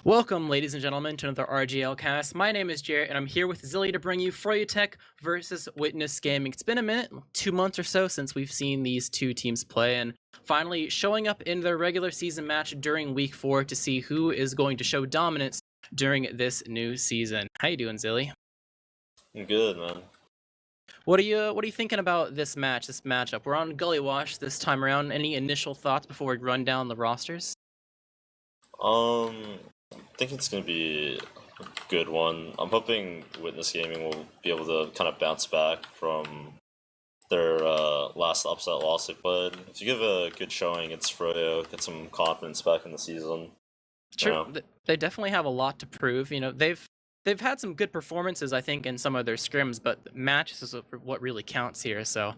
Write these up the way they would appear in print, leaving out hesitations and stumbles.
Welcome, ladies and gentlemen, to another RGL cast. My name is Jarrett, and I'm here with Zilly to bring you froyotech versus Witness Gaming. It's been a minute, 2 months or so, since we've seen these two teams play, and finally showing up in their regular season match during Week 4 to see who is going to show dominance during this new season. How you doing, Zilly? I'm good, man. What are you thinking about this matchup? We're on Gully Wash this time around. Any initial thoughts before we run down the rosters? I think it's gonna be a good one. I'm hoping Witness Gaming will be able to kind of bounce back from their last upset loss they played. If you give a good showing against Froyo, get some confidence back in the season. True, they definitely have a lot to prove. You know, they've had some good performances, I think, in some of their scrims, but matches is what really counts here. So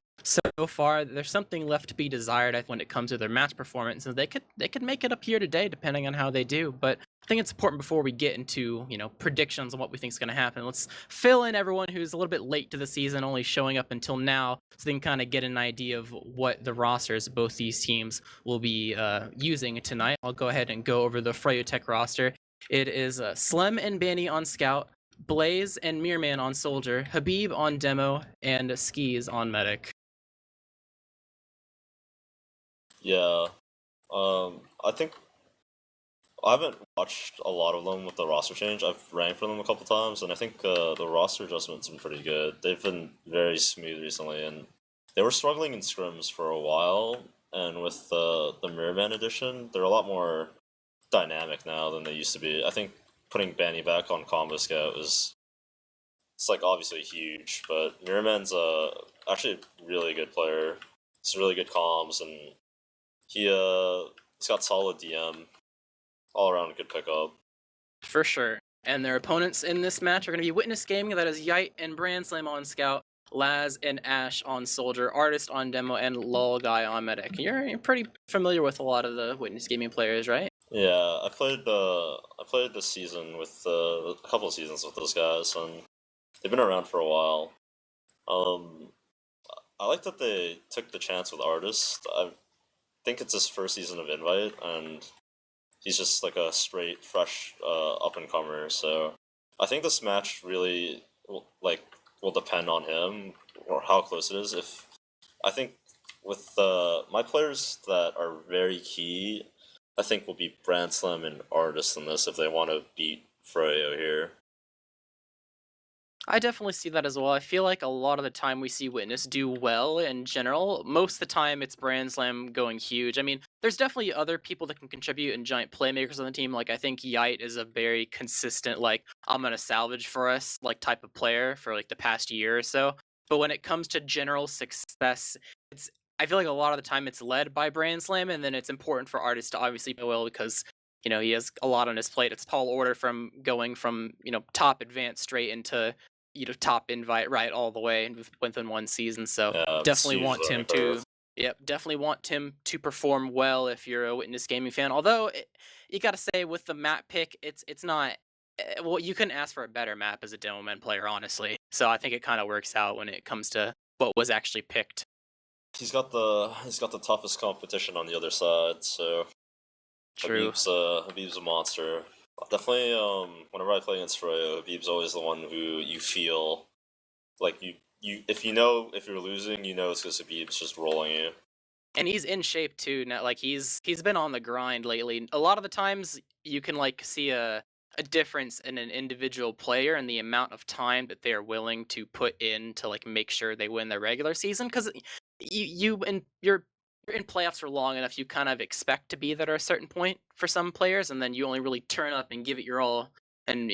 far, there's something left to be desired when it comes to their match performance, and they could make it up here today, depending on how they do. But I think it's important before we get into predictions on what we think is going to happen. Let's fill in everyone who's a little bit late to the season, only showing up until now, so they can kind of get an idea of what the rosters of both these teams will be using tonight. I'll go ahead and go over the froyotech roster. It is Slem and Banny on Scout, Blaze and Mirman on Soldier, Habib on Demo, and Skis on Medic. Yeah, I think I haven't watched a lot of them with the roster change. I've ranked for them a couple times, and I think the roster adjustment's been pretty good. They've been very smooth recently, and they were struggling in scrims for a while. And with the Mirrorman edition, they're a lot more dynamic now than they used to be. I think putting Banny back on Combo Scout it's like obviously huge, but Mirrorman's actually a really good player. He's really good comms, and he's got solid DM. All around good pickup. For sure. And their opponents in this match are going to be Witness Gaming, that is Yite and Brandslam on Scout, Laz and Ash on Soldier, Artist on Demo, and Lol Guy on Medic. You're pretty familiar with a lot of the Witness Gaming players, right? Yeah, I played this season with a couple of seasons with those guys, and they've been around for a while. I like that they took the chance with Artist. I think it's his first season of Invite, and he's just like a straight, fresh up-and-comer, so I think this match really will depend on him, or how close it is. I think with my players that are very key, I think will be Brandslam and Artist in this if they want to beat Froyo here. I definitely see that as well. I feel like a lot of the time we see Witness do well in general. Most of the time it's Brandslam going huge. I mean, there's definitely other people that can contribute and giant playmakers on the team. Like, I think Yite is a very consistent, like, I'm going to salvage for us, like, type of player for, like, the past year or so. But when it comes to general success, I feel like a lot of the time it's led by Brandslam, and then it's important for Artists to obviously play well because he has a lot on his plate. It's tall order from going from, top advanced straight into top invite right all the way within one season. So Yeah, definitely want Tim to definitely want Tim to perform well if you're a Witness Gaming fan. Although you got to say with the map pick, it's not well, you couldn't ask for a better map as a demo man player, honestly. So I think it kind of works out when it comes to what was actually picked. He's got the toughest competition on the other side, so True. Habib's a monster. Definitely, whenever I play against Froyo, Habib's always the one who you feel like if you're losing, it's because Habib's just rolling you. And he's in shape too now. Like he's been on the grind lately. A lot of the times you can like see a difference in an individual player and the amount of time that they are willing to put in to like make sure they win their regular season. Because you're in playoffs for long enough, you kind of expect to be there at a certain point for some players, and then you only really turn up and give it your all, and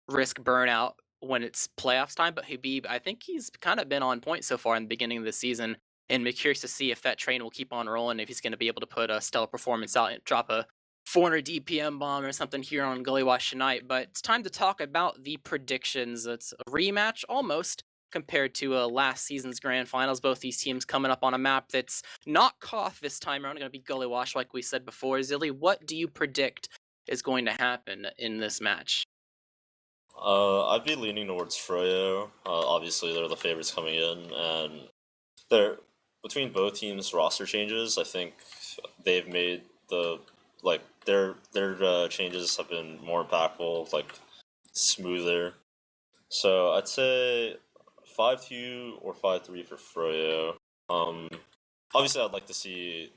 risk burnout when it's playoffs time. But Habib, I think he's kind of been on point so far in the beginning of the season, and be curious to see if that train will keep on rolling, if he's going to be able to put a stellar performance out and drop a 400 DPM bomb or something here on Gully Wash tonight. But it's time to talk about the predictions. It's a rematch almost compared to last season's grand finals. Both these teams coming up on a map that's not Koth this time around, going to be Gully Wash like we said before. Zilly, what do you predict is going to happen in this match? I'd be leaning towards Froyo. Obviously, they're the favorites coming in, and they're between both teams' roster changes. I think they've made the their changes have been more impactful, like smoother. So I'd say 5-2 or 5-3 for Froyo. Obviously I'd like to see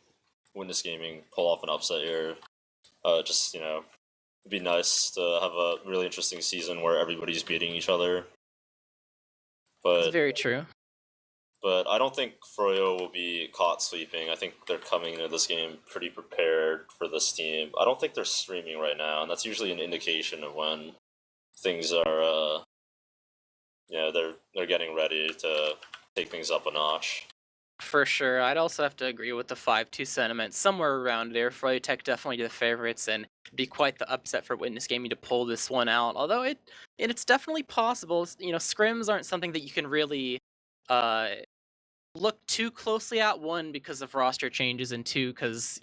Witness Gaming pull off an upset here. Just it'd be nice to have a really interesting season where everybody's beating each other. It's But very true. But I don't think Froyo will be caught sleeping. I think they're coming into this game pretty prepared for this team. I don't think they're streaming right now, and that's usually an indication of when things are, they're getting ready to take things up a notch. For sure. I'd also have to agree with the 5-2 sentiment. Somewhere around there, froyotech definitely the favorites, and it'd be quite the upset for Witness Gaming to pull this one out. Although it's definitely possible. Scrims aren't something that you can really uh, look too closely at. One, because of roster changes, and two, because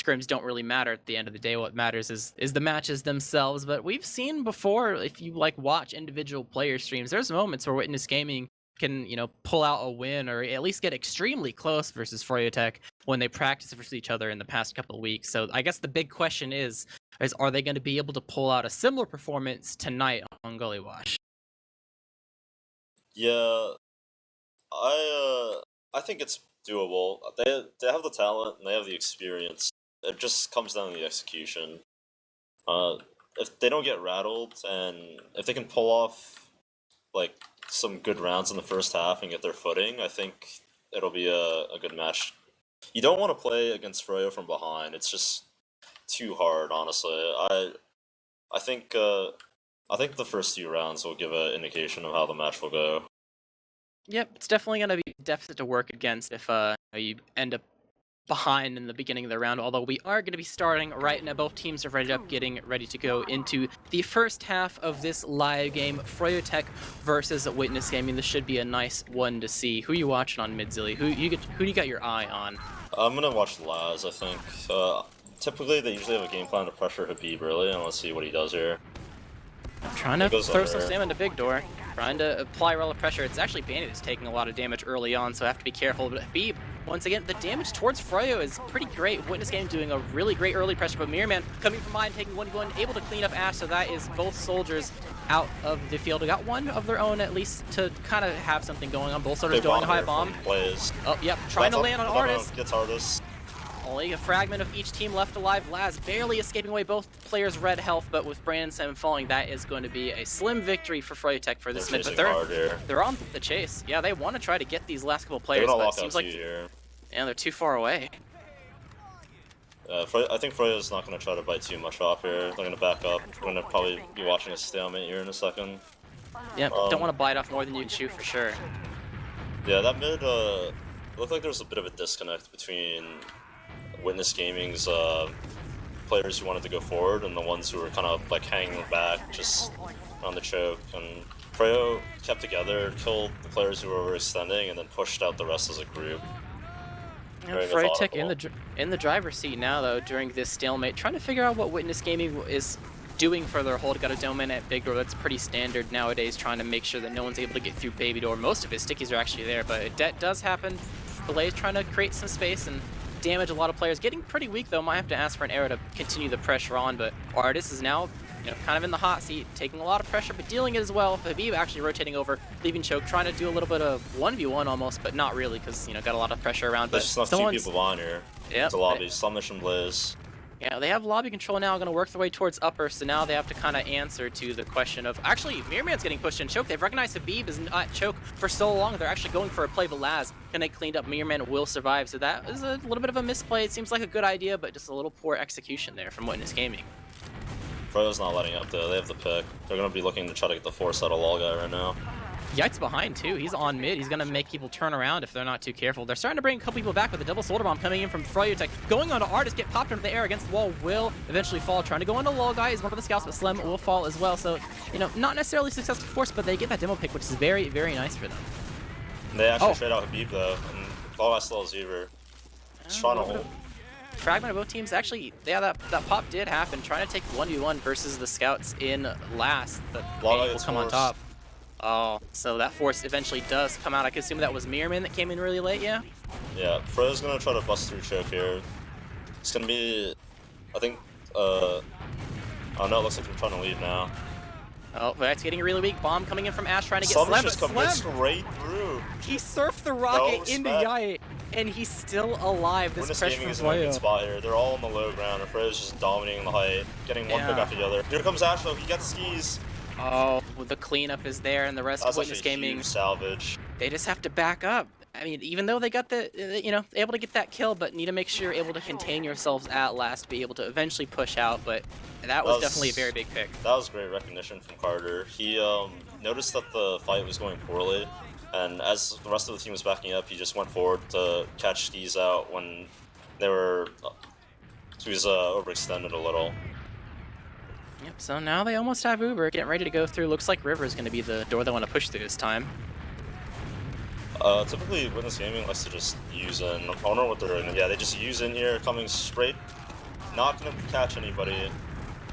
scrims don't really matter at the end of the day. What matters is the matches themselves. But we've seen before, if you watch individual player streams, there's moments where Witness Gaming can pull out a win or at least get extremely close versus froyotech when they practice versus each other in the past couple of weeks. So I guess the big question is are they going to be able to pull out a similar performance tonight on Gully Wash? Yeah, I think it's doable. They have the talent and they have the experience. It just comes down to the execution. If they don't get rattled and if they can pull off some good rounds in the first half and get their footing, I think it'll be a good match. You don't want to play against Froyo from behind. It's just too hard, honestly. I think the first few rounds will give an indication of how the match will go. Yep, it's definitely going to be a deficit to work against if you end up behind in the beginning of the round, although we are going to be starting right now. Both teams are getting ready to go into the first half of this live game, froyotech versus Witness Gaming. This should be a nice one to see. Who are you watching on Midzilly? Who do you got your eye on? I'm gonna watch Laz, I think. Typically they usually have a game plan to pressure Habib early, and let's see what he does here. Trying to throw some stamina to Big Door, trying to apply relative pressure. It's actually Bandit is taking a lot of damage early on, so I have to be careful. But Habib, once again, the damage towards Froyo is pretty great. Witness Game doing a really great early pressure, but Mirrorman coming from behind, taking 1v1, able to clean up Ash, so that is both soldiers out of the field. We got one of their own at least to kind of have something going on. Both soldiers going a high bomb. Oh, yep, trying to land on Artist. Gets Artist. Only a fragment of each team left alive. Laz barely escaping away, both players red health, but with Brandon Sam falling, that is going to be a slim victory for froyotech for this mid. But they're on the chase. Yeah, they want to try to get these last couple players, but it seems like they're too far away. I think Froyo's not going to try to bite too much off here. They're going to back up. We're going to probably be watching a stalemate here in a second. Yeah, don't want to bite off more than you can chew for sure. Yeah, that mid looked like there was a bit of a disconnect between Witness Gaming's players who wanted to go forward and the ones who were kind of hanging back just on the choke. And Froyo kept together, killed the players who were overextending, and then pushed out the rest as a group. froyotech in the driver's seat now, though, during this stalemate, trying to figure out what Witness Gaming is doing for their hold. Got a domain at Big Door. That's pretty standard nowadays, trying to make sure that no one's able to get through Baby Door. Most of his stickies are actually there, but that does happen. Belay's trying to create some space and damage a lot of players. Getting pretty weak, though. Might have to ask for an arrow to continue the pressure on, but Artist is now kind of in the hot seat, taking a lot of pressure, but dealing it as well. Habib actually rotating over, leaving choke, trying to do a little bit of 1v1 almost, but not really, because got a lot of pressure around. There's just not two people on here. Yeah, the lobby. Slummish and Blaze. Yeah, they have lobby control now, going to work their way towards upper, so now they have to kind of answer to the question of, actually, Mirrorman's getting pushed in choke. They've recognized Habib is not choke for so long, they're actually going for a play, but Laz can get cleaned up. Mirrorman will survive, so that is a little bit of a misplay. It seems like a good idea, but just a little poor execution there from Witness Gaming. Froyo's not letting up, though. They have the pick. They're going to be looking to try to get the force out of Lol guy right now. Yite's behind, too. He's on mid. He's going to make people turn around if they're not too careful. They're starting to bring a couple people back with a double soldier bomb coming in from froyotech. Going on to Artist, get popped into the air against the wall, will eventually fall. Trying to go into Lol guy is one of the scouts, but Slim will fall as well. So, not necessarily successful force, but they get that demo pick, which is very, very nice for them. And they actually trade out Habib, though. And Lol has still Zever. Just trying to hold. Fragment of both teams. Actually, yeah, that pop did happen. Trying to take 1v1 versus the scouts in last. The will come on top. Oh, so that force eventually does come out. I could assume that was Mirrorman that came in really late, yeah? Yeah, Froyo's gonna try to bust through choke here. It's gonna be, I think I don't know, it looks like they're trying to leave now. Oh, that's getting really weak. Bomb coming in from Ash trying to get Slum Slem, just but coming Slem, straight through. he surfed the rocket No into respect. Yite, and he's still alive. This Witness pressure Gaming from is in a good Froyo. spot here. They're all on the low ground, and Froyo's just dominating the height, getting one pick Yeah. after the other. Here comes Ash though, he gets skis. Oh, the cleanup is there, and the rest That's of Witness actually a Gaming, huge salvage. they just have to back up. I mean, even though they got the, you know, able to get that kill, but need to make sure you're able to contain yourselves at last to be able to eventually push out. But that was definitely a very big pick. That was great recognition from Carter. He noticed that the fight was going poorly, and as the rest of the team was backing up, he just went forward to catch skis out when they were. He was overextended a little. Yep, so now they almost have Uber getting ready to go through. Looks like River is going to be the door they want to push through this time. Typically, Witness Gaming likes to just use in. I don't know what they're in. Yeah, they just use in here, coming straight. Not gonna catch anybody.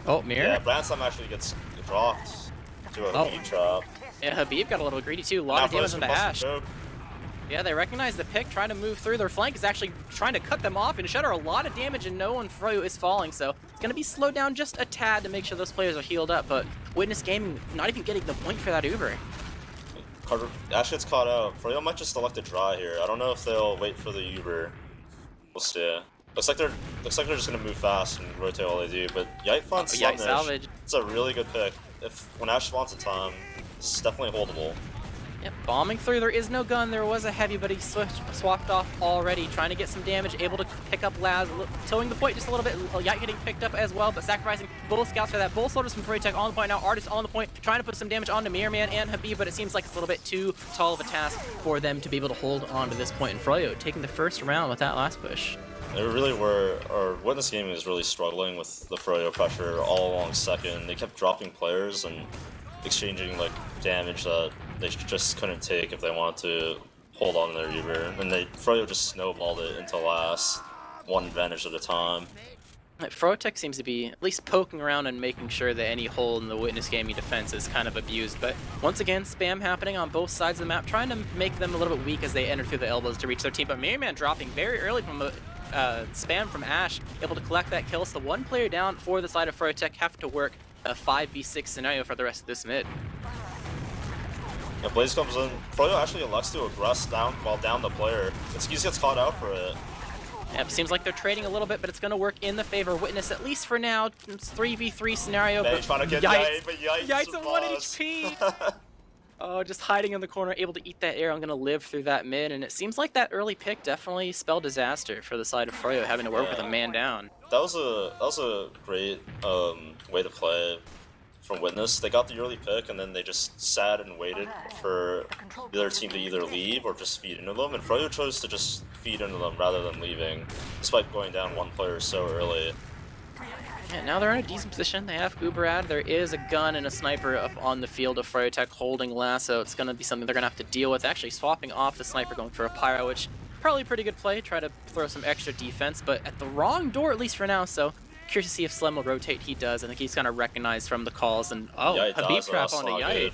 Oh, Mirror? Yeah, Brandsam actually gets dropped to a heat trap. Yeah, Habib got a little greedy too. A lot of damage on the Ash. Choke. Yeah, they recognize the pick, trying to move through. Their flank is actually trying to cut them off and Shutter a lot of damage, and no one Froyo is falling, so it's going to be slowed down just a tad to make sure those players are healed up, but Witness Gaming not even getting the point for that Uber. Carter, Ash gets caught out. Froyo might just elect to dry here. I don't know if they'll wait for the Uber. We'll see. Looks like they're just gonna move fast and rotate all they do. But Yite finds Yite salvage. It's a really good pick. When Ash spawns a time, it's definitely holdable. Yep, bombing through. There is no gun. There was a heavy, but he swapped off already, trying to get some damage, able to pick up Laz, towing the point just a little bit. Yite getting picked up as well, but sacrificing both scouts for that. Both soldiers from froyotech on the point now. Artist on the point, trying to put some damage onto Mirror Man and Habib, but it seems like it's a little bit too tall of a task for them to be able to hold on to this point. And Froyo taking the first round with that last push. They really were, or Witness Gaming is really struggling with the Froyo pressure all along second. They kept dropping players and exchanging like damage that they just couldn't take if they wanted to hold on to their Uber. And Froyo just snowballed it into last, one advantage at a time. Froyotech seems to be at least poking around and making sure that any hole in the Witness Gaming defense is kind of abused. But once again, spam happening on both sides of the map, trying to make them a little bit weak as they enter through the elbows to reach their team. But Mirror Man dropping very early from a spam from Ash, able to collect that kill. So one player down for the side of Froyotech, have to work a 5v6 scenario for the rest of this mid. Yeah, Blaze comes in. Froyo actually elects to aggress down while down the player. And Skis gets caught out for it. Yep, seems like they're trading a little bit, but it's going to work in the favor of Witness, at least for now. It's 3v3 scenario, They're but trying to get Yite, but Yite Yite's at 1 survives. HP! Oh, just hiding in the corner, able to eat that air. I'm going to live through that mid, and it seems like that early pick definitely spelled disaster for the side of Froyo, having to work with a man down. That was a great way to play from Witness. They got the early pick, and then they just sat and waited for the other team to either leave or just feed into them, and Froyo chose to just feed into them rather than leaving, despite going down one player so early. Yeah, now they're in a decent position. They have Uberad. There is a gun and a sniper up on the field of Froyotech holding Lasso. It's going to be something they're going to have to deal with. Actually swapping off the sniper, going for a pyro, which probably a pretty good play. Try to throw some extra defense, but at the wrong door, at least for now. So curious to see if Slem will rotate. He does. I think he's kind of recognized from the calls. And oh, Habib trap onto Yite.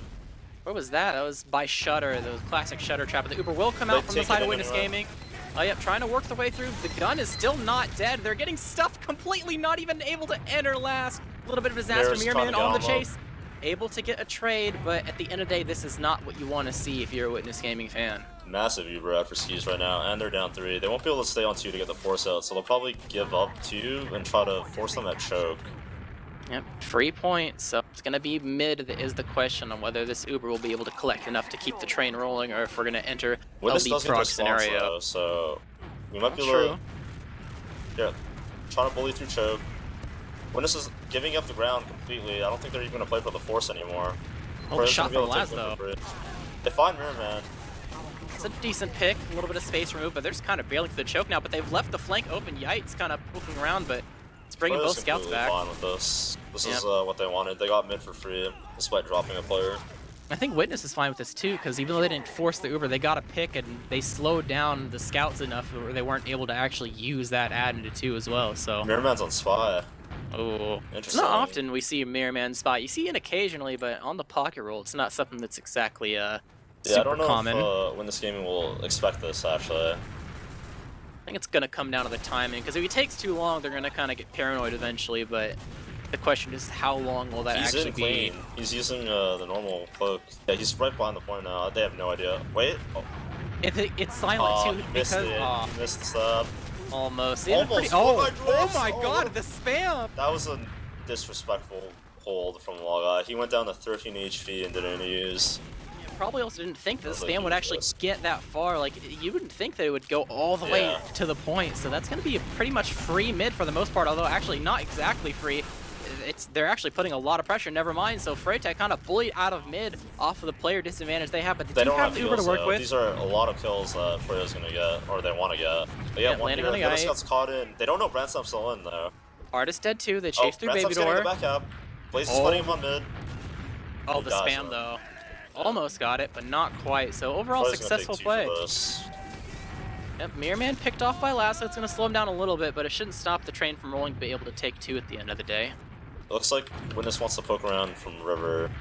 What was that? That was by Shutter, the classic Shutter trap. The Uber will come out from the side of Witness Gaming. Oh, yep, trying to work their way through. The gun is still not dead. They're getting stuffed completely, not even able to enter last. A little bit of disaster. Mirror Man on the chase. Able to get a trade, but at the end of the day, this is not what you want to see if you're a Witness Gaming fan. Massive Uber out for Skis right now, and they're down 3. They won't be able to stay on 2 to get the force out, so they'll probably give up 2 and try to force them at choke. Yep, free point, so it's going to be mid that is the question on whether this Uber will be able to collect enough to keep the train rolling, or if we're going to enter a leapfrog scenario. Though, so we might be able to... Yeah, trying to bully through choke. Witness is giving up the ground completely. I don't think they're even going to play for the force anymore. Oh, shot from Laz, though. They find Mirror Man. It's a decent pick, a little bit of space removed, but they're just kind of barreling through the choke now, but they've left the flank open. Yite's kind of poking around, but it's bringing both scouts back. Fine with this. This is what they wanted. They got mid for free, despite dropping a player. I think Witness is fine with this too, because even though they didn't force the Uber, they got a pick and they slowed down the scouts enough where they weren't able to actually use that add into 2 as well. So Mirror Man's on Spy. Oh, it's not often we see a Mirror Man spy. You see it occasionally, but on the pocket roll, it's not something that's exactly super common. I don't know if Witness Gaming will expect this, actually. I think it's gonna come down to the timing, because if he takes too long, they're gonna kind of get paranoid eventually. But the question is, how long will that He's actually in be? clean. He's using the normal cloak. Yeah, he's right behind the point now. They have no idea. Wait. Oh, It's silent too he missed because it. He missed the stab. almost. Almost. Oh my Oh, God, the spam! that was a disrespectful hold from Log. He went down to 13 HP and didn't use. Probably also didn't think that the That was a spam would huge actually risk. get that far. Like, you wouldn't think that it would go all the way Yeah. to the point. So that's going to be a pretty much free mid for the most part, although actually not exactly free. They're actually putting a lot of pressure, never mind. So froyotech kind of bullied out of mid off of the player disadvantage they have, but They they do don't have have the Uber to kills, work though. with. These are a lot of kills that Froyo's gonna get, or they want to get. But yeah, one landing here. on the The other eye. scout's caught in. They don't know Brandstam's still in, though. Artist dead too. They chase through baby Brandsam's getting door. the back cap. Blaze is Oh. fighting him on mid. Oh, He the got spam him. though. Almost got it, but not quite. So overall, Froyo's gonna take successful 2 play. for this. Yep, Mirror Man picked off by last, so it's going to slow him down a little bit, but it shouldn't stop the train from rolling to be able to take 2 at the end of the day. It looks like Witness wants to poke around from River.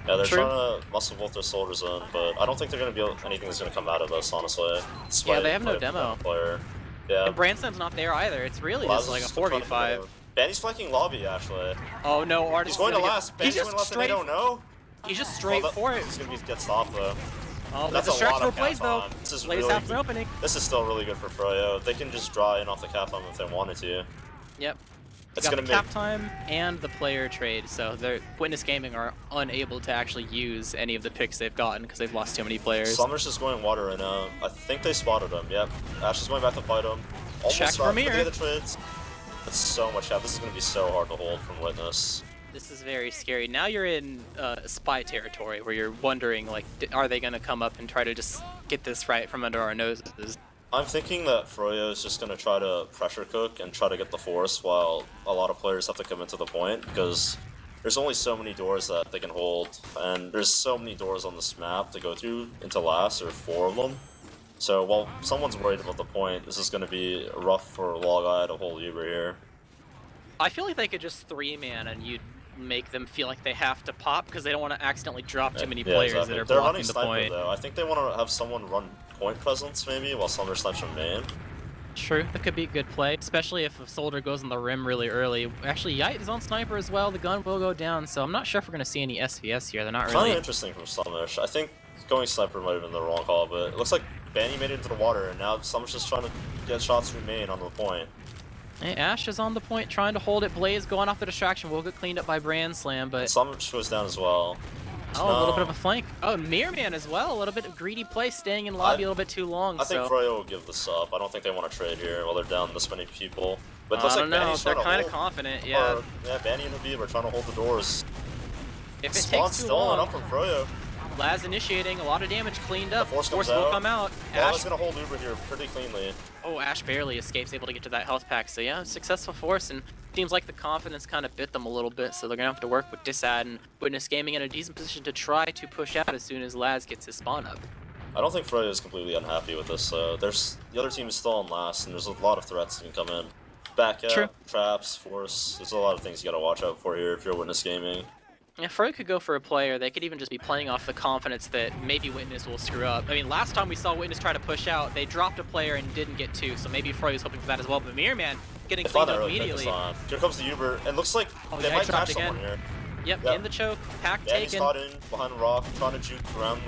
Yeah, they're True. trying to muscle both their soldiers in, but I don't think they're gonna be anything that's gonna come out of this, honestly. Yeah, they have no demo. Player. Yeah. And Branson's not there either. It's really Laz just like a is still trying to 4v5. get him. Banny's flanking lobby, actually. Oh no, Artist He's going to is gonna last. He's Banny's just going to last, and straight. they don't know. He's just straight for it. He's gonna get stopped though. Oh, That's the a lot distraction of plays cap though. time. This is Blaze really half an good. opening. This is still really good for Froyo. They can just draw in off the cap time if they wanted to. Yep. It's Got gonna the make cap time and the player trade, so their Witness Gaming are unable to actually use any of the picks they've gotten because they've lost too many players. Summer's just going water right now. I think they spotted him. Yep. Ash is going back to fight him. Almost Check stopped, for but they mirror. get the trades. That's so much cap. This is gonna be so hard to hold from Witness. This is very scary. Now you're in spy territory where you're wondering, like, are they going to come up and try to just get this right from under our noses? I'm thinking that Froyo is just going to try to pressure cook and try to get the force while a lot of players have to come into the point because there's only so many doors that they can hold and there's so many doors on this map to go through into last, or 4 of them. So while someone's worried about the point, this is going to be rough for Log to hold Uber here. I feel like they could just 3-man and you'd make them feel like they have to pop because they don't want to accidentally drop too many players exactly. that are They're blocking running the sniper point. though. I think they want to have someone run point presence maybe while Summer snipes from main. True, that could be a good play, especially if a soldier goes on the rim really early. Actually, Yite is on sniper as well. The gun will go down, so I'm not sure if we're going to see any SVS here. They're not Kind really. of interesting from Summers. I think going sniper might have been the wrong call, but it looks like Banny made it into the water, and now Summers just trying to get shots through main on the point. Hey, Ash is on the point trying to hold it. Blaze going off the distraction will get cleaned up by Brand Slam, but Summers goes down as well. oh, a little bit of a flank. Oh, Mirror Man as well. A little bit of greedy play, staying in lobby a little bit too long. I think so Froyo will give this up. I don't think they want to trade here while they're down this many people. But it looks I like don't know. Banny's They're trying to kind of hold. confident. Yeah. Or, yeah, Banny and the are trying to hold the doors. If it Spawn's takes too still long, up from Froyo. Laz initiating a lot of damage, cleaned up. The force comes will out. come out. Laga's Ash. gonna hold Uber here pretty cleanly. Oh, Ash barely escapes, able to get to that health pack. So yeah, successful force, and seems like the confidence kind of bit them a little bit. So they're gonna have to work with Disad and Witness Gaming in a decent position to try to push out as soon as Laz gets his spawn up. I don't think Froyo is completely unhappy with this. There's the other team is still on last, and there's a lot of threats that can come in. Back out, True. traps, force. There's a lot of things you gotta watch out for here if you're Witness Gaming. Yeah, Froyo could go for a player. They could even just be playing off the confidence that maybe Witness will screw up. I mean, last time we saw Witness try to push out, they dropped a player and didn't get 2, so maybe Froyo's hoping for that as well. But Mirror Man getting They found cleaned that up really quick this immediately. time. Here comes the Uber. It looks like Oh, they yeah, might dropped catch someone again. here. Yep, Yep. in the choke, pack Banny's taken, caught in behind a rock, trying to juke around.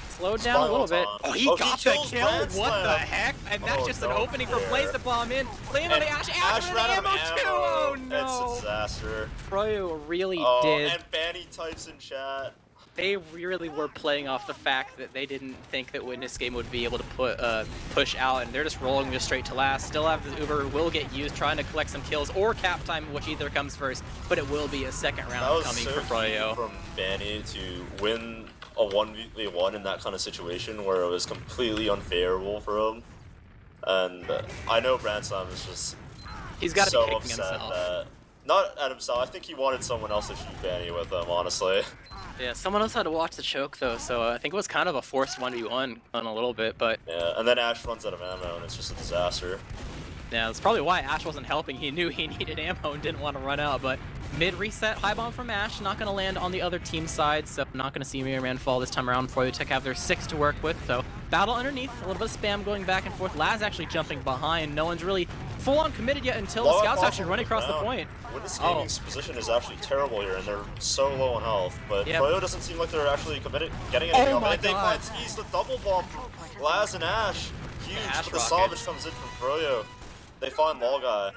slowed down a Spy little all bit. time. Oh, he Oh, he got the kills kill? Brand What the Slam. heck? And that's Oh, just an don't opening for care. Blaze to bomb in. Claim on the Ash. Ash ran out ammo of too! Oh It's no! a disaster. Froyo really Oh, did. and Banny types in chat. They really were playing off the fact that they didn't think that Witness Game would be able to push out, and they're just rolling just straight to last. Still have the Uber will get used, trying to collect some kills, or cap time, which either comes first, but it will be a second That round was coming so for Froyo. key from Banny to win a 1v1 in that kind of situation where it was completely unfavorable for him. And I know Brandsam is just He's got to so be kicking upset himself. that... Not at himself, I think he wanted someone else to shoot Banny with him, honestly. Yeah, someone else had to watch the choke though, so I think it was kind of a forced 1v1 on a little bit, but Yeah, and then Ash runs out of ammo and it's just a disaster. yeah, that's probably why Ash wasn't helping. He knew he needed ammo and didn't want to run out, but mid-reset, high bomb from Ash, not going to land on the other team side, so not going to see Mirror Man fall this time around. froyotech have their 6 to work with, so battle underneath, a little bit of spam going back and forth. Laz actually jumping behind. No one's really full-on committed yet until the scouts actually running across the point. Witness Gaming's position is actually terrible here, and they're so low on health. But Froyo doesn't seem like they're actually getting anything up. And they find Skis, the double bomb from Laz and Ash. Huge, but the salvage comes in from Froyo. They find Lol Guy.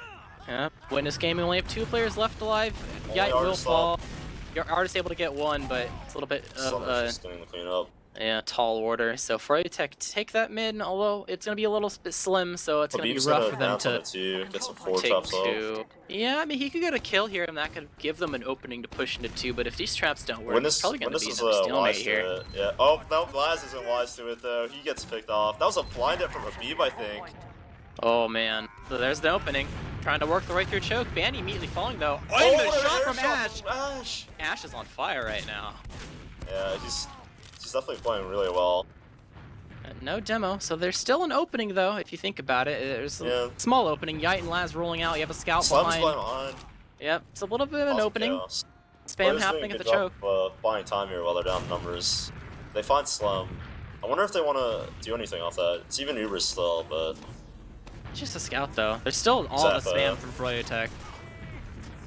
Yeah, Witness Gaming only have 2 players left alive. Yite will fall. Your Artist able to get 1, but it's a little bit of just doing the cleanup. Yeah, tall order. So froyotech take that mid, although it's gonna be a little bit slim, so it's gonna be rough for them to get some 4 take traps 2. Yeah, I mean he could get a kill here, and that could give them an opening to push into 2. But if these traps don't work, it's probably gonna be a stalemate here. Yeah. Oh no, Glaz isn't wise to it though. He gets picked off. That was a blind hit from Habib, I think. Oh man. So there's the opening. Trying to work the way through choke. Banny immediately falling though. Oh, the shot from Ash! Ash is on fire right now. Yeah, he's definitely playing really well. No demo, so there's still an opening though, if you think about it. There's a small opening. Yite and Laz rolling out. You have a scout behind. Yep, it's a little bit of an opening. Chaos. Spam happening at the choke. Buying time here while they're down numbers. They find Slum. I wonder if they want to do anything off that. It's even Uber still, but... It's just a scout though. There's still all the spam from froyotech.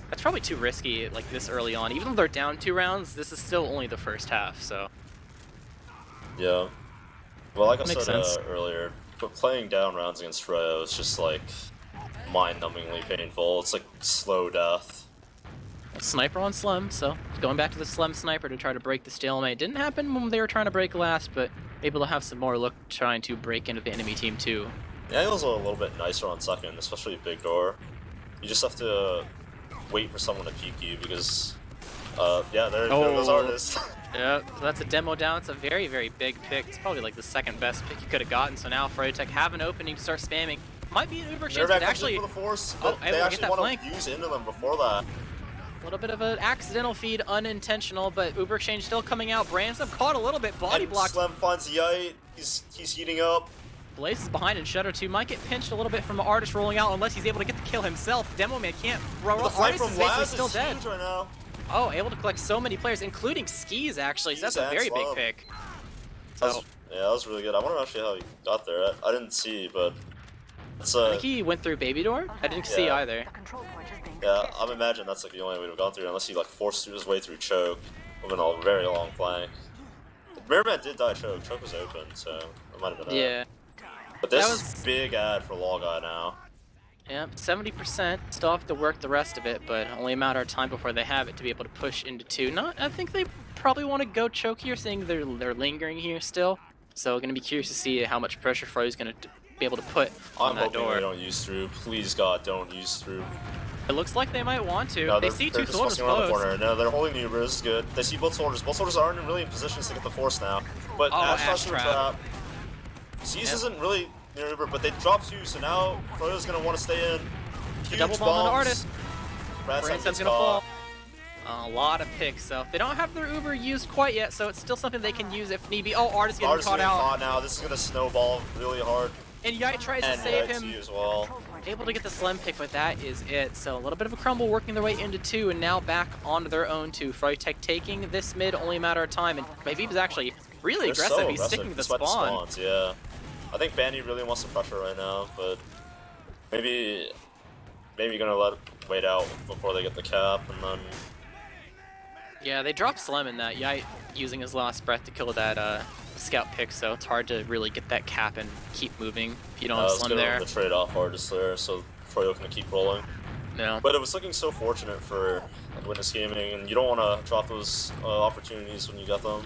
That's probably too risky, like this early on. Even though they're down 2 rounds, this is still only the first half, so... Yeah. Well, like I said earlier, but playing down rounds against Froyo is just like mind-numbingly painful. It's like slow death. Sniper on Slum, so going back to the Slum sniper to try to break the stalemate. Didn't happen when they were trying to break last, but able to have some more luck trying to break into the enemy team too. The angle's a little bit nicer on second, especially big door. You just have to wait for someone to peek you because, yeah, there goes Artist. Yeah, so that's a demo down. It's a very, very big pick. It's probably like the second best pick you could have gotten. So now froyotech have an opening to start spamming. Might be an Uber chance, but actually... For the force, they actually want to use into them before that. A little bit of an accidental feed, unintentional, but Uber exchange still coming out. Branson caught a little bit, body blocked. Slam finds Yite. He's heating up. Blaze is behind and Shutter 2 might get pinched a little bit from the Artist rolling out unless he's able to get the kill himself. Demo Man can't roll. The flank from Laz still dead. Right now. Oh, able to collect so many players, including Skis actually. So that's a very big pick. So, yeah, that was really good. I wonder actually how he got there. I didn't see, but it's I think he went through Baby Door. I didn't see either. Yeah, I imagine that's like the only way to have gone through, unless he like forced his way through choke, with a very long flank. Mirrorman did die choke. Choke was open, so it might have been. Yeah. But this is big ad for Lol Guy now. Yeah, 70%. Still have to work the rest of it, but only a matter of time before they have it to be able to push into 2. I think they probably want to go choke here, seeing they're lingering here still. So gonna be curious to see how much pressure Froyo's gonna be able to put on that door. I'm hoping they don't use through. Please God, don't use through. It looks like they might want to. No, they see 2 soldiers close. The corner. No, they're holding the Uber. This is good. They see both soldiers. Both soldiers aren't really in positions to get the force now. But Ash trap. Seas isn't really near Uber, but they drop 2, so now Froyo's gonna want to stay in. The double bomb on the Artist. Branson's gonna fall. A lot of picks, so they don't have their Uber used quite yet, so it's still something they can use if need be. Oh, Artist getting caught out. Now. This is gonna snowball really hard. And Yite tries to save him. As well. Able to get the Slim pick, but that is it. So a little bit of a crumble working their way into 2, and now back onto their own 2. froyotech taking this mid, only a matter of time, and Maybeeb's actually really aggressive. So He's sticking to the spawn. Yeah. I think Bandy really wants the pressure right now, but maybe gonna wait out before they get the cap, and then... Yeah, they dropped Slim in that. Yite using his last breath to kill that scout pick, so it's hard to really get that cap and keep moving if you don't have Slim there. The trade-off Artist there, so Froyo can keep rolling. No. But it was looking so fortunate for Witness Gaming, and you don't want to drop those opportunities when you got them.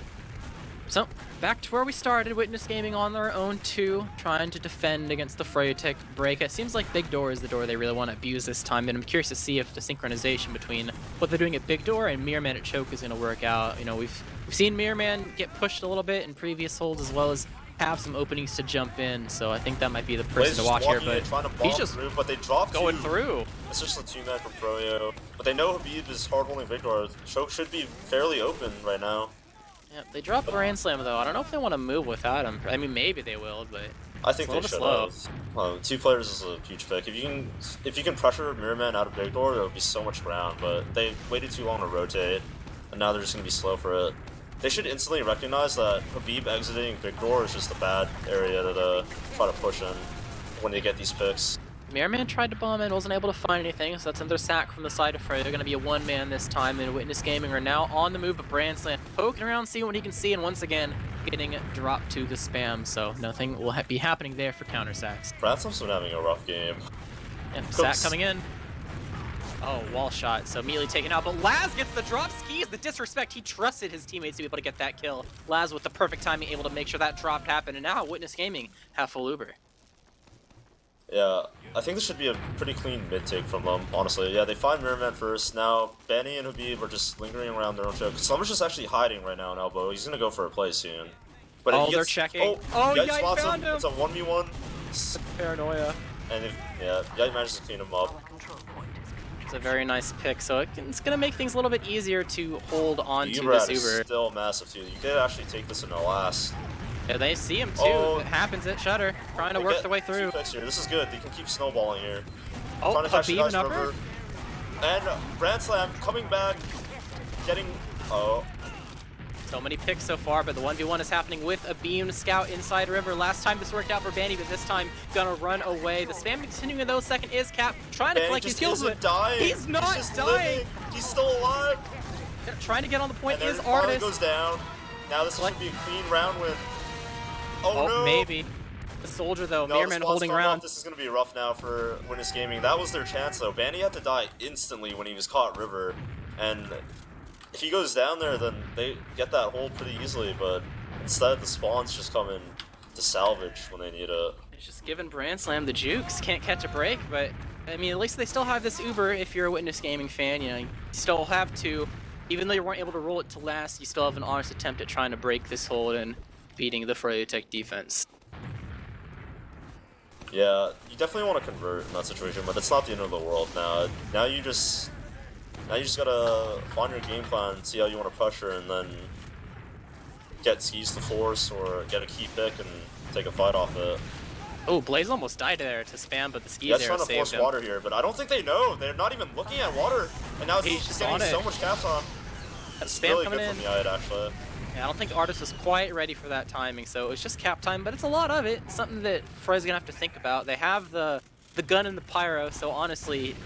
So, back to where we started, Witness Gaming on their own 2, trying to defend against the froyotech break. It seems like Big Door is the door they really want to abuse this time, and I'm curious to see if the synchronization between what they're doing at Big Door and Mirrorman at Choke is going to work out. You know, we've seen Mirrorman get pushed a little bit in previous holds, as well as have some openings to jump in, so I think that might be the person to watch here, but he's just but they drop going through. It's just a 2-man from Froyo, but they know Habib is hard-holding Big Door. Choke should be fairly open right now. Yeah, they dropped Brand Slam though. I don't know if they want to move without him. I mean, maybe they will, but I think they should have. 2 players is a huge pick. If you can pressure Mirrorman out of Big Door, there would be so much ground. But they waited too long to rotate, and now they're just gonna be slow for it. they should instantly recognize that Habib exiting big door is just a bad area to try to push in when they get these picks. Mirrorman tried to bomb and wasn't able to find anything, so that's another sack from the side of Frey. They're going to be a one-man this time, and Witness Gaming are now on the move, but Brandslam poking around, seeing what he can see, and once again, getting dropped to the spam, so nothing will be happening there for counter sacks. Brandslam's been having a rough game. And sack coming in. Oh, wall shot, so immediately taken out, but Laz gets the drop. Skis the disrespect. He trusted his teammates to be able to get that kill. Laz with the perfect timing, able to make sure that drop happened, and now Witness Gaming have full Uber. Yeah, I think this should be a pretty clean mid-take from them, honestly. Yeah, they find Mirrorman first. Now, Benny and Habib are just lingering around their own choke. Slumber's just actually hiding right now in elbow. He's gonna go for a play soon. But oh, they're checking. Oh, Yite spots found him! It's a 1v1. Paranoia. And yeah, Yite manages to clean him up. It's a very nice pick, so it's gonna make things a little bit easier to hold on to this Uber. Is still massive too. You could actually take this in the last. Yeah, they see him too. Oh, it happens at Shutter, trying to work their way through. Here. This is good. They can keep snowballing here. Oh, trying to catch Habib and upper. And Brandslam coming back, getting. Oh. So many picks so far, but the 1v1 is happening with a beam scout inside river. Last time this worked out for Banny, but this time gonna run away. The spam continuing though. Second is Cap trying to collect his kills with. He's not dying. Living. He's still alive. Trying to get on the point and is Artist. Goes down. Now this should be a clean round win. Oh no. Maybe. The soldier though, Mirrorman holding around. This is gonna be rough now for Witness Gaming. That was their chance though. Banny had to die instantly when he was caught river, and if he goes down there, then they get that hold pretty easily, but instead the spawns just come in to salvage when they need it. It's just giving Brandslam the jukes. Can't catch a break, but I mean, at least they still have this Uber if you're a Witness Gaming fan. You know, you still have to, even though you weren't able to roll it to last, you still have an honest attempt at trying to break this hold and beating the froyotech defense. Yeah, you definitely want to convert in that situation, but it's not the end of the world now. Now you just gotta find your game plan, see how you want to pressure, and then get skis to force or get a key pick and take a fight off it. Oh, Blaze almost died there to spam, but the skis there saved him. He's trying to force water here, but I don't think they know. They're not even looking at water, and now he's just getting so much cap on. It's really coming good in. from Yite, actually. Yeah, I don't think Artist was quite ready for that timing, so it was just cap time, but it's a lot of it. It's something that Frey's gonna have to think about. They have the gun and the pyro, so honestly,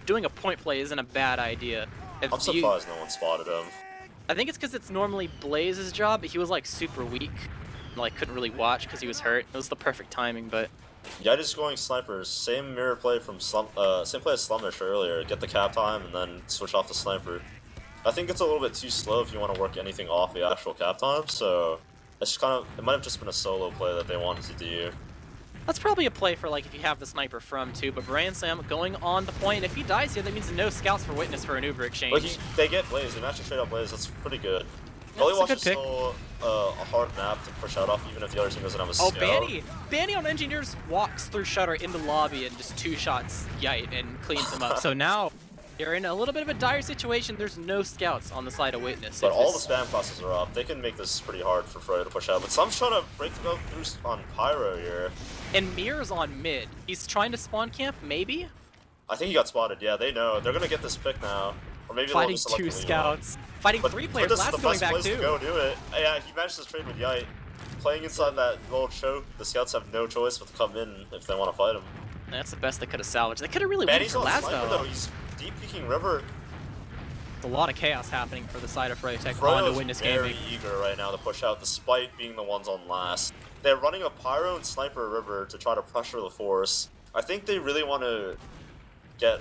doing a point play isn't a bad idea. I'm surprised no one spotted him. I think it's because it's normally Blaze's job, but he was like super weak. Like couldn't really watch because he was hurt. It was the perfect timing, but Yite is going snipers. Same mirror play from same play as Slummish earlier. Get the cap time and then switch off the sniper. I think it's a little bit too slow if you want to work anything off the actual cap time, so it's just it might have just been a solo play that they wanted to do. That's probably a play for like if you have the sniper from too, but Brandslam going on the point. If he dies here, that means no scouts for Witness for an Uber exchange. Like they get Blaze, they match straight up Blaze, that's pretty good. Yeah, Gully Watch is pick. still a hard map to push out off even if the other team doesn't have a scout. Oh, Banny on Engineers walks through Shutter in the lobby and just two shots Yite and cleans him up. So now you're in a little bit of a dire situation. There's no scouts on the side of Witness. But all the spam classes are up. They can make this pretty hard for Froy to push out. But Slum's trying to break the go through on Pyro here. And Mirror's on mid. He's trying to spawn camp, maybe? I think he got spotted. Yeah, they know. They're going to get this pick now. Or maybe fighting they'll just two scouts. Fighting three players. Last going back too. To go do it. Yeah, he managed to trade with Yite. Playing inside that little choke, the scouts have no choice but to come in if they want to fight him. That's the best they could have salvaged. They could have really went for Laz though. He's deep peeking river. There's a lot of chaos happening for the side of froyotech on to Witness Gaming. Very eager right now to push out despite being the ones on last. They're running a pyro and sniper river to try to pressure the force. I think they really want to get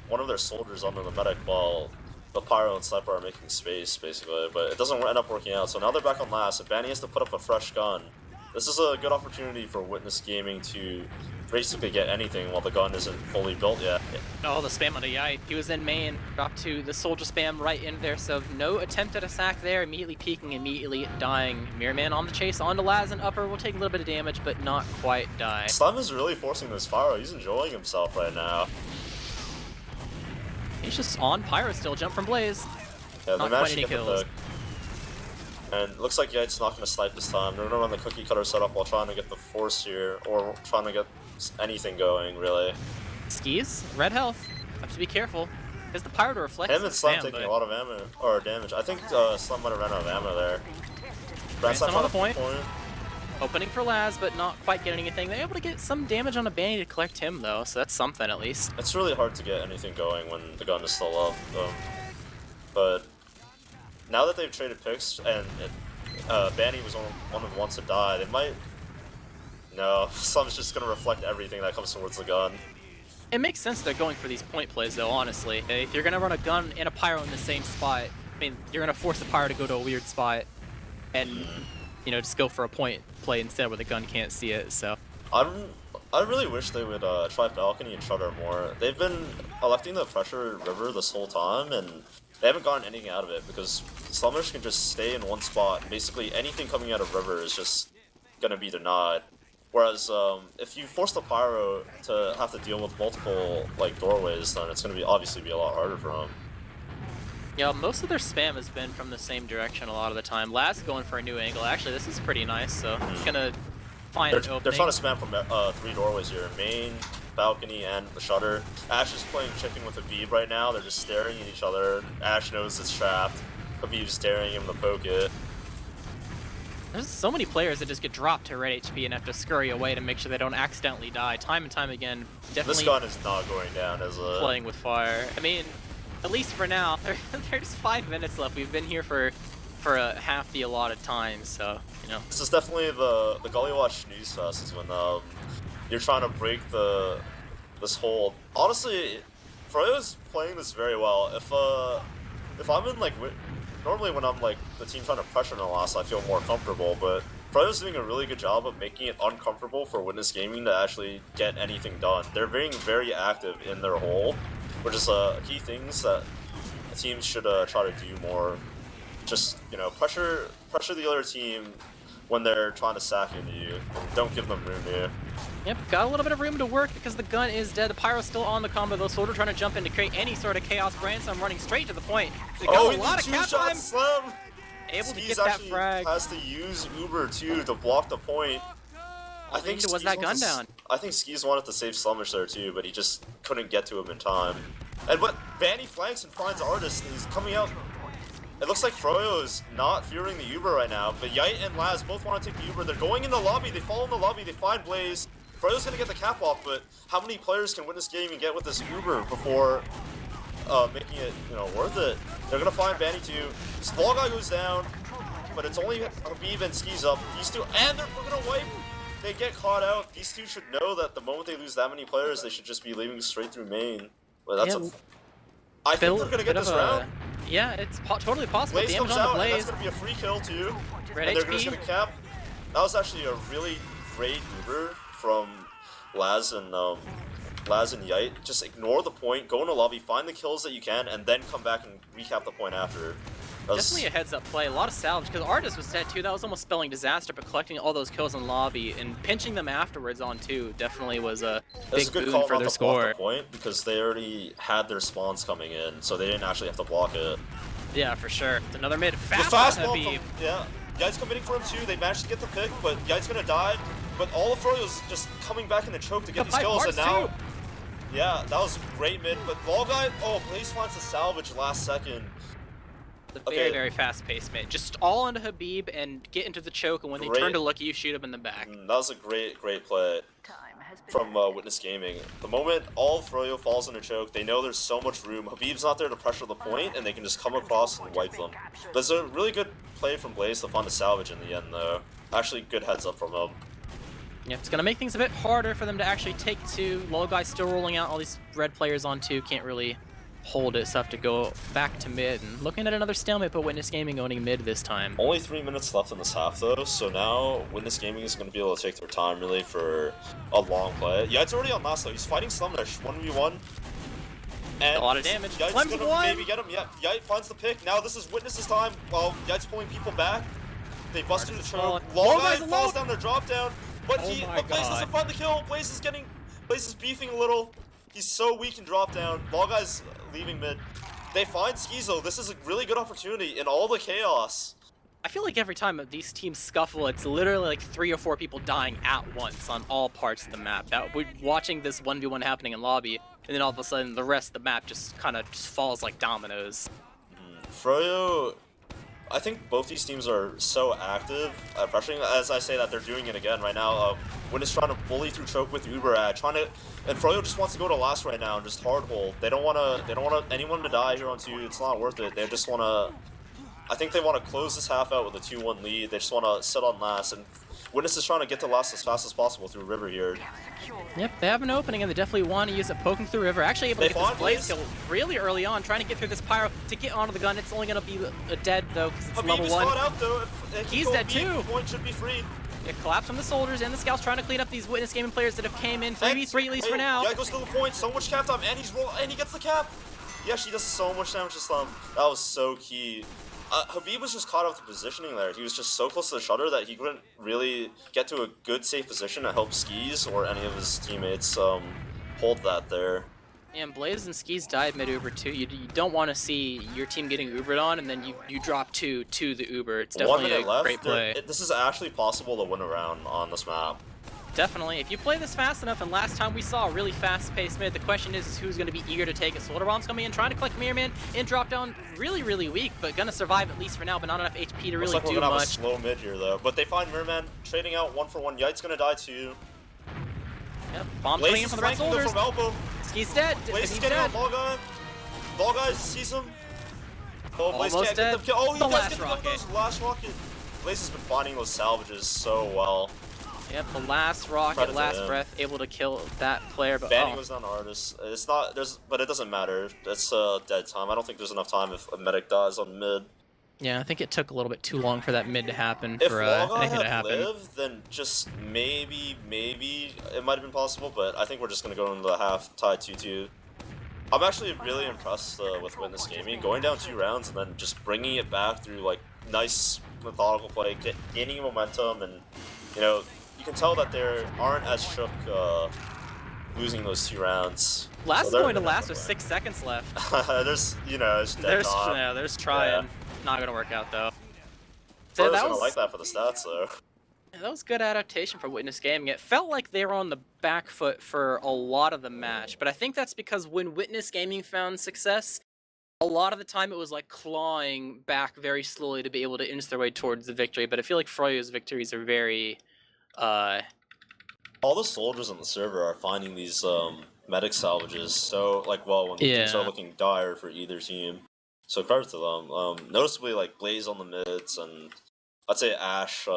one of their soldiers under the medic while the pyro and sniper are making space, basically, but it doesn't end up working out. So now they're back on last, and Banny has to put up a fresh gun. This is a good opportunity for Witness Gaming to basically get anything while the gun isn't fully built yet. Oh, the spam on the Yite. He was in main, dropped to the soldier spam right in there, so no attempt at a sack there, immediately peeking, immediately dying. Mirrorman on the chase, onto Laz and upper, will take a little bit of damage, but not quite die. Slum is really forcing this pyro. He's enjoying himself right now. He's just on pyro still, jump from Blaze. Yeah, not quite any kills. And looks like Yite's not going to snipe this time. They're going to run the cookie cutter setup while trying to get the force here, or trying to get anything going, really. Skis, red health. Have to be careful. Because the Pyro reflects Him the and Slum spam, taking but a lot of ammo, or damage. I think Slum might have ran out of ammo there. Branson on the point. point. Opening for Laz, but not quite getting anything. They're able to get some damage on a Banny to collect him, though, so that's something at least. It's really hard to get anything going when the gun is still up. But now that they've traded picks and Banny was one of the ones to die, they might... No, Slum's just going to reflect everything that comes towards the gun. It makes sense they're going for these point plays, though, honestly. If you're going to run a gun and a Pyro in the same spot, I mean, you're going to force the Pyro to go to a weird spot and, you know, just go for a point play instead where the gun can't see it, so. I really wish they would try Balcony and Shutter more. They've been electing the pressure river this whole time, and they haven't gotten anything out of it because Slummers can just stay in one spot. Basically, anything coming out of river is just going to be denied. Whereas, if you force the Pyro to have to deal with multiple, like, doorways, then it's going to be obviously be a lot harder for them. Yeah, most of their spam has been from the same direction a lot of the time. Laz is going for a new angle. Actually, this is pretty nice, so it's going to find an opening. They're trying to spam from 3 doorways here. Main, balcony, and the shutter. Ash is playing chicken with Habib right now. They're just staring at each other. Ash knows it's trapped. Habib's daring him to poke it. There's so many players that just get dropped to red HP and have to scurry away to make sure they don't accidentally die. Time and time again, definitely this gun is not going down as a... playing with fire. I mean, at least for now, there's 5 minutes left. We've been here for half the allotted time, so, you know. This is definitely the Gully Watch snooze fest is when you're trying to break this hold. Honestly, Froyo's playing this very well. If I'm in like... Normally when I'm like the team trying to pressure in the last, I feel more comfortable, but Froyo's doing a really good job of making it uncomfortable for Witness Gaming to actually get anything done. They're being very active in their hole, which is key things that teams should try to do more. Just, you know, pressure the other team when they're trying to sack into you. Don't give them room here. Yep, got a little bit of room to work because the gun is dead. The Pyro's still on the combo, though. Soldier trying to jump in to create any sort of chaos. Branson running straight to the point. They got a lot of cap time. Slim. Able to Skis get that frag. Has to use Uber too to block the point. I think was that gun down. I think Skis wanted to save Slumish there too, but he just couldn't get to him in time. And what Banny flanks and finds Artist, and he's coming out. It looks like Froyo is not fearing the Uber right now, but Yite and Laz both want to take the Uber. They're going in the lobby, they fall in the lobby, they find Blaze. Froyo's gonna get the cap off, but how many players can Witness Gaming get with this Uber before making it, you know, worth it? They're gonna find Banny too. Small guy goes down, but it's only Habib and Skis up. These two, and they're gonna wipe. They get caught out. These two should know that the moment they lose that many players, they should just be leaving straight through main. But that's I think they're gonna get this round. Yeah, it's totally possible. Blaze Damage comes on the out, Blaze. and that's gonna be a free kill too. Red and they're HP. just gonna cap. That was actually a really great Uber from Laz and Yite. Just ignore the point, go in the lobby, find the kills that you can, and then come back and recap the point after. Definitely a heads-up play, a lot of salvage, because Artist was dead too. That was almost spelling disaster, but collecting all those kills in lobby and pinching them afterwards on two definitely was a big boon for their score. The point because they already had their spawns coming in, so they didn't actually have to block it. Yeah, for sure. It's another mid fast Habib. Yeah, Yite's committing for him too. They managed to get the pick, but Yite's gonna die. But all of Froyo's just coming back in the choke to get these kills, and now... Too. Yeah, that was great mid, but Ball Guy... Oh, Blaze finds the salvage last second. The very, very fast-paced mid. Just all into Habib and get into the choke, and when they turn to look, you shoot him in the back. That was a great play from Witness Gaming. The moment all Froyo falls in a choke, they know there's so much room. Habib's not there to pressure the point, and they can just come across and wipe them. There's a really good play from Blaze to find a salvage in the end, though. Actually, good heads up from him. Yeah, it's gonna make things a bit harder for them to actually take two. Low guy's still rolling out all these red players on two. Can't really hold it, so have to go back to mid. And looking at another stalemate, but Witness Gaming owning mid this time. Only 3 minutes left in this half, though, so now Witness Gaming is going to be able to take their time, really, for a long play. Yeah, it's already on last, though. He's fighting Slumnish, 1v1. And a lot of damage. Yite's gonna maybe get him. Yeah, Yite finds the pick. Now this is Witness's time. Well, Yite's pulling people back. They bust through the choke. Long guy falls down their drop down. But Blaze doesn't find the kill. Blaze is beefing a little. He's so weak in drop down. Long guy's leaving mid. They find Skizo. This is a really good opportunity in all the chaos. I feel like every time these teams scuffle, it's literally like 3 or 4 people dying at once on all parts of the map. Watching this 1v1 happening in lobby, and then all of a sudden the rest of the map just kind of falls like dominoes. Froyo, I think both these teams are so active at pressuring. As I say that, they're doing it again right now. Witness trying to bully through choke with Uber ad, and Froyo just wants to go to last right now and just hard hold. They don't want anyone to die here on 2. It's not worth it. They just want to. I think they want to close this half out with a 2-1 lead. They just want to sit on last, and Witness is trying to get to last as fast as possible through River here. Yep, they have an opening and they definitely want to use it poking through River. Actually able to get this Blaze kill really early on, trying to get through this Pyro to get onto the gun. It's only going to be dead though because it's level 1. Out, though. He's dead too. Point should be free. It collapsed from the soldiers and the scouts trying to clean up these Witness Gaming players that have came in 3v3 at least for now. Yeah, goes to the point. So much cap time, and he gets the cap. Yeah, she does so much damage to Slum. That was so key. Habib was just caught off the positioning there. He was just so close to the shutter that he couldn't really get to a good safe position to help Skis or any of his teammates hold that there. Yeah, and Blaze and Skis died mid-Uber too. You don't want to see your team getting Ubered on and then you drop to the Uber. It's definitely a great play. This is actually possible to win a round on this map. Definitely. If you play this fast enough, and last time we saw a really fast-paced mid, the question is who's going to be eager to take it. Soldier Bomb's coming in, trying to collect Mirror Man, and drop down really, really weak, but going to survive at least for now, but not enough HP to really do much. Looks like we're going to have a slow mid here, though. But they find Mirror Man trading out 1-for-1. Yite's going to die, too. Yep, Bomb's coming in from the red soldiers. From elbow. He's dead. Blaze is getting out Ball Guy. Ball Guy sees him. Oh, Blaze almost can't dead. Get the kill. Oh, he does last get the rocket. kill. Last rocket. Blaze has been finding those salvages so well. Yep, the last rocket, last breath, able to kill that player. But Banning was on artist. It's not. But it doesn't matter. It's dead time. I don't think there's enough time if a medic dies on mid. Yeah, I think it took a little bit too long for that mid to happen. If for anything to happen. Lived, then just maybe it might have been possible. But I think we're just gonna go into the half tied 2-2. I'm actually really impressed with Witness Gaming going down 2 rounds and then just bringing it back through like nice methodical play, gaining momentum, and you can tell that they aren't as shook losing those 2 rounds. Last is going to last with 6 seconds left. There's dead time. There's trying. Yeah. Not gonna work out though. So that was gonna like that for the stats though. Yeah, that was good adaptation for Witness Gaming. It felt like they were on the back foot for a lot of the match, but I think that's because when Witness Gaming found success, a lot of the time it was like clawing back very slowly to be able to inch their way towards the victory. But I feel like Froyo's victories are very all the soldiers on the server are finding these medic salvages so when things are looking dire for either team. So credit to them. Noticeably like Blaze on the mids and I'd say Ash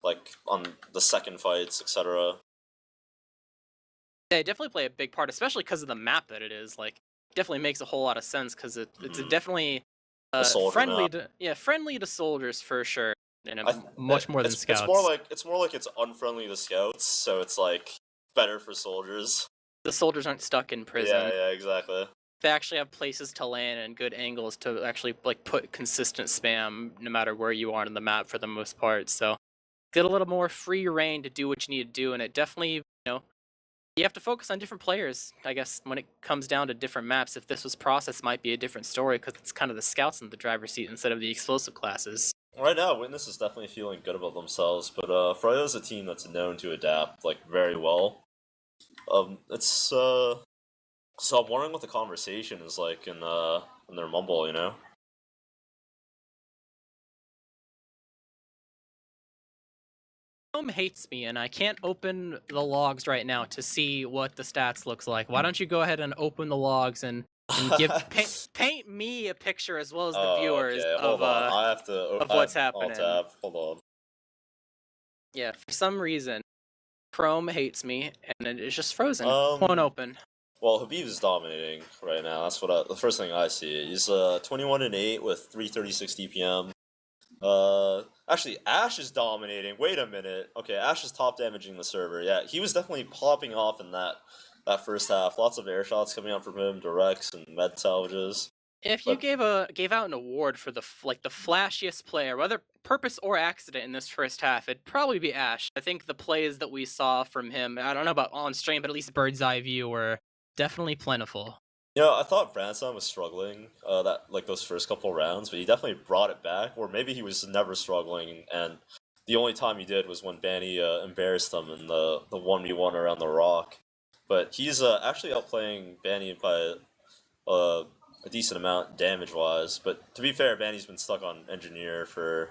like on the second fights, etc. They definitely play a big part, especially because of the map that it is. Like, definitely makes a whole lot of sense because it's definitely friendly to soldiers for sure. And much more than scouts. It's more like it's unfriendly to scouts, so it's like better for soldiers. The soldiers aren't stuck in prison. Yeah, exactly. They actually have places to land and good angles to actually like put consistent spam no matter where you are on the map for the most part. So get a little more free reign to do what you need to do, and it definitely you have to focus on different players. I guess when it comes down to different maps, if this was process, might be a different story because it's kind of the scouts in the driver's seat instead of the explosive classes. Right now, Witness is definitely feeling good about themselves, but Froyo is a team that's known to adapt like very well. So I'm wondering what the conversation is like in their mumble, Chrome hates me, and I can't open the logs right now to see what the stats looks like. Why don't you go ahead and open the logs and paint me a picture as well as the viewers of what's happening. Hold on. Yeah, for some reason, Chrome hates me, and it is just frozen. Won't open. Well, Habib is dominating right now. That's the first thing I see. He's 21-8 with 336 DPM. Actually, Ash is dominating. Wait a minute. Okay, Ash is top damaging the server. Yeah, he was definitely popping off in that first half. Lots of air shots coming out from him, directs and med salvages. If you gave out an award for the flashiest player, whether purpose or accident in this first half, it'd probably be Ash. I think the plays that we saw from him, I don't know about on stream, but at least bird's eye view, were definitely plentiful. I thought Branson was struggling those first couple rounds, but he definitely brought it back. Or maybe he was never struggling, and the only time he did was when Banny embarrassed him in the 1v1 around the rock. but he's actually outplaying Banny by a decent amount damage-wise. But to be fair, Banny's been stuck on Engineer for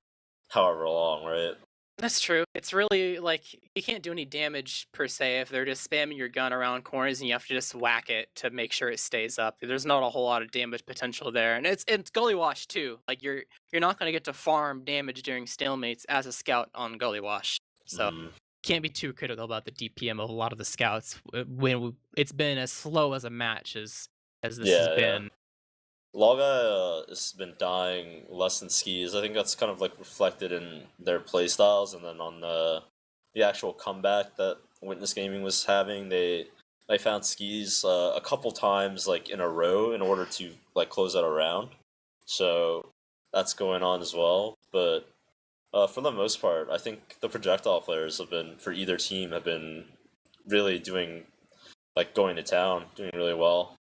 however long, right? That's true. It's really like you can't do any damage per se if they're just spamming your gun around corners and you have to just whack it to make sure it stays up. There's not a whole lot of damage potential there, and it's Gully Wash too. Like you're not going to get to farm damage during stalemates as a scout on Gully Wash, so Mm, can't be too critical about the DPM of a lot of the scouts when it's been as slow as a match as this has yeah, yeah. been. Laga has been dying less than skis. I think that's kind of like reflected in their playstyles, and then on the actual comeback that Witness Gaming was having, they found skis a couple times like in a row in order to like close out a round. So that's going on as well. But for the most part, I think the projectile players have been for either team have been really doing like going to town, doing really well.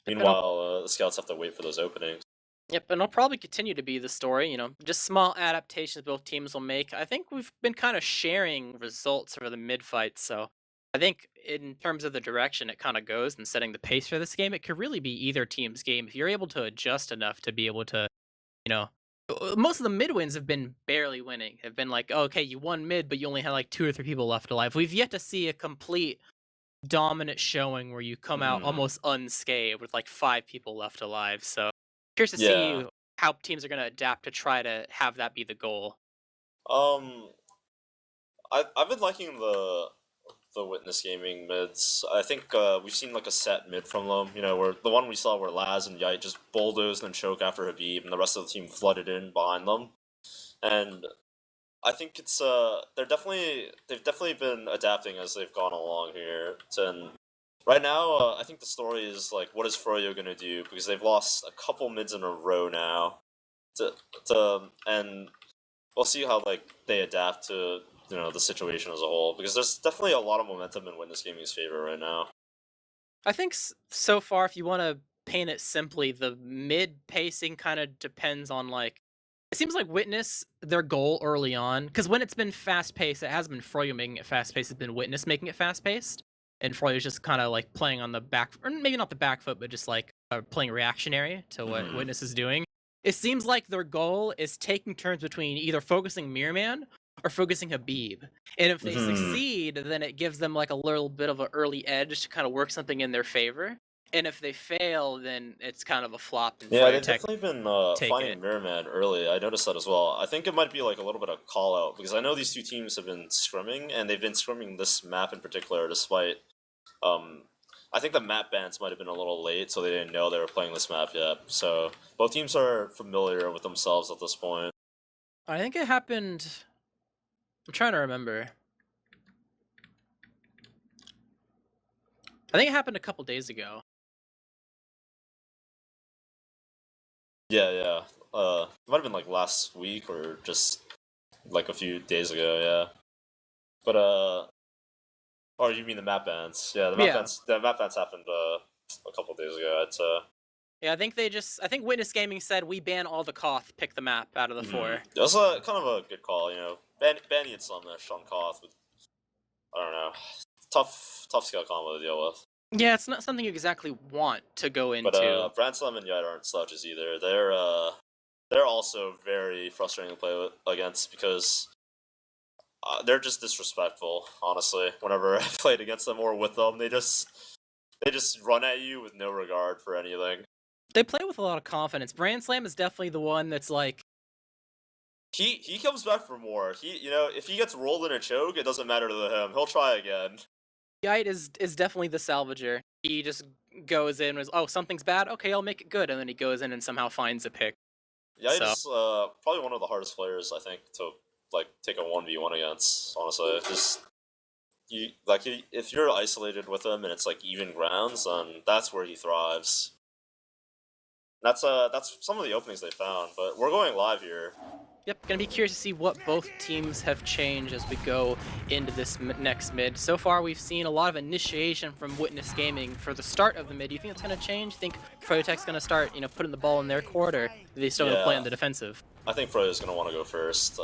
Meanwhile, the scouts have to wait for those openings. Yep, and it'll probably continue to be the story, just small adaptations both teams will make. I think we've been kind of sharing results over the mid fight, so I think in terms of the direction it kind of goes and setting the pace for this game, it could really be either team's game if you're able to adjust enough to be able to, you know, most of the mid wins have been barely winning. Have been like, oh, okay, you won mid, but you only had like 2 or 3 people left alive. We've yet to see a complete dominant showing where you come out Hmm. almost unscathed with like 5 people left alive. So curious to Yeah. see how teams are going to adapt to try to have that be the goal. Um, I've been liking the Witness Gaming mids. I think we've seen like a set mid from them. You know, where the one we saw where Laz and Yite just bulldozed and choke after Habib, and the rest of the team flooded in behind them. And I think it's they've definitely been adapting as they've gone along here. And right now, I think the story is like, what is Froyo gonna do? Because they've lost a couple mids in a row now. To, and we'll see how like they adapt to the situation as a whole. Because there's definitely a lot of momentum in Witness Gaming's favor right now. I think so far, if you want to paint it simply, the mid pacing kind of depends on like. It seems like Witness, their goal early on, because when it's been fast paced, it has been Froyo making it fast paced, it's been Witness making it fast paced. And Froyo's just kind of like playing on the back, or maybe not the back foot, but just like playing reactionary to what Mhm. Witness is doing. It seems like their goal is taking turns between either focusing Mirror Man or focusing Habib. And if they Mhm. succeed, then it gives them like a little bit of an early edge to kind of work something in their favor. And if they fail, then it's kind of a flop and Yeah, they've froyotech definitely been take it. finding Mirrorman early. I noticed that as well. I think it might be like a little bit of call out because I know these two teams have been scrimming and they've been scrimming this map in particular despite um I think the map bans might have been a little late, so they didn't know they were playing this map yet. So both teams are familiar with themselves at this point. I think it happened. I'm trying to remember. I think it happened a couple days ago. Yeah, yeah. It might have been like last week or just like a few days ago, yeah. But or you mean the map bans? Yeah, Yeah. the map bans happened a couple days ago, I'd say. Yeah, I think Witness Gaming said we ban all the Koth, pick the map out of the Mm-hmm. 4. That was a kind of a good call, you know. Banny and Slumnish on Koth with I don't know, tough skill combo to deal with. Yeah, it's not something you exactly want to go But into. Brand Slam and Yite aren't slouches either. They're also very frustrating to play with, against because they're just disrespectful. Honestly, whenever I played against them or with them, they just run at you with no regard for anything. They play with a lot of confidence. Brand Slam is definitely the one that's like, He comes back for more. If he gets rolled in a choke, it doesn't matter to him. He'll try again. Yite is definitely the salvager. He just goes in and is, oh, something's bad? Okay, I'll make it good. And then he goes in and somehow finds a pick. Yite So, is probably one of the hardest players I think to like take a 1v1 against. Honestly, just if you're isolated with him and it's like even grounds, then that's where he thrives. That's some of the openings they found, but we're going live here. yep, gonna be curious to see what both teams have changed as we go into this next mid. So far, we've seen a lot of initiation from Witness Gaming for the start of the mid. Do you think it's gonna change? Think froyotech's gonna start, putting the ball in their court, or are they still gonna play on the defensive? I think Froyo's gonna want to go first.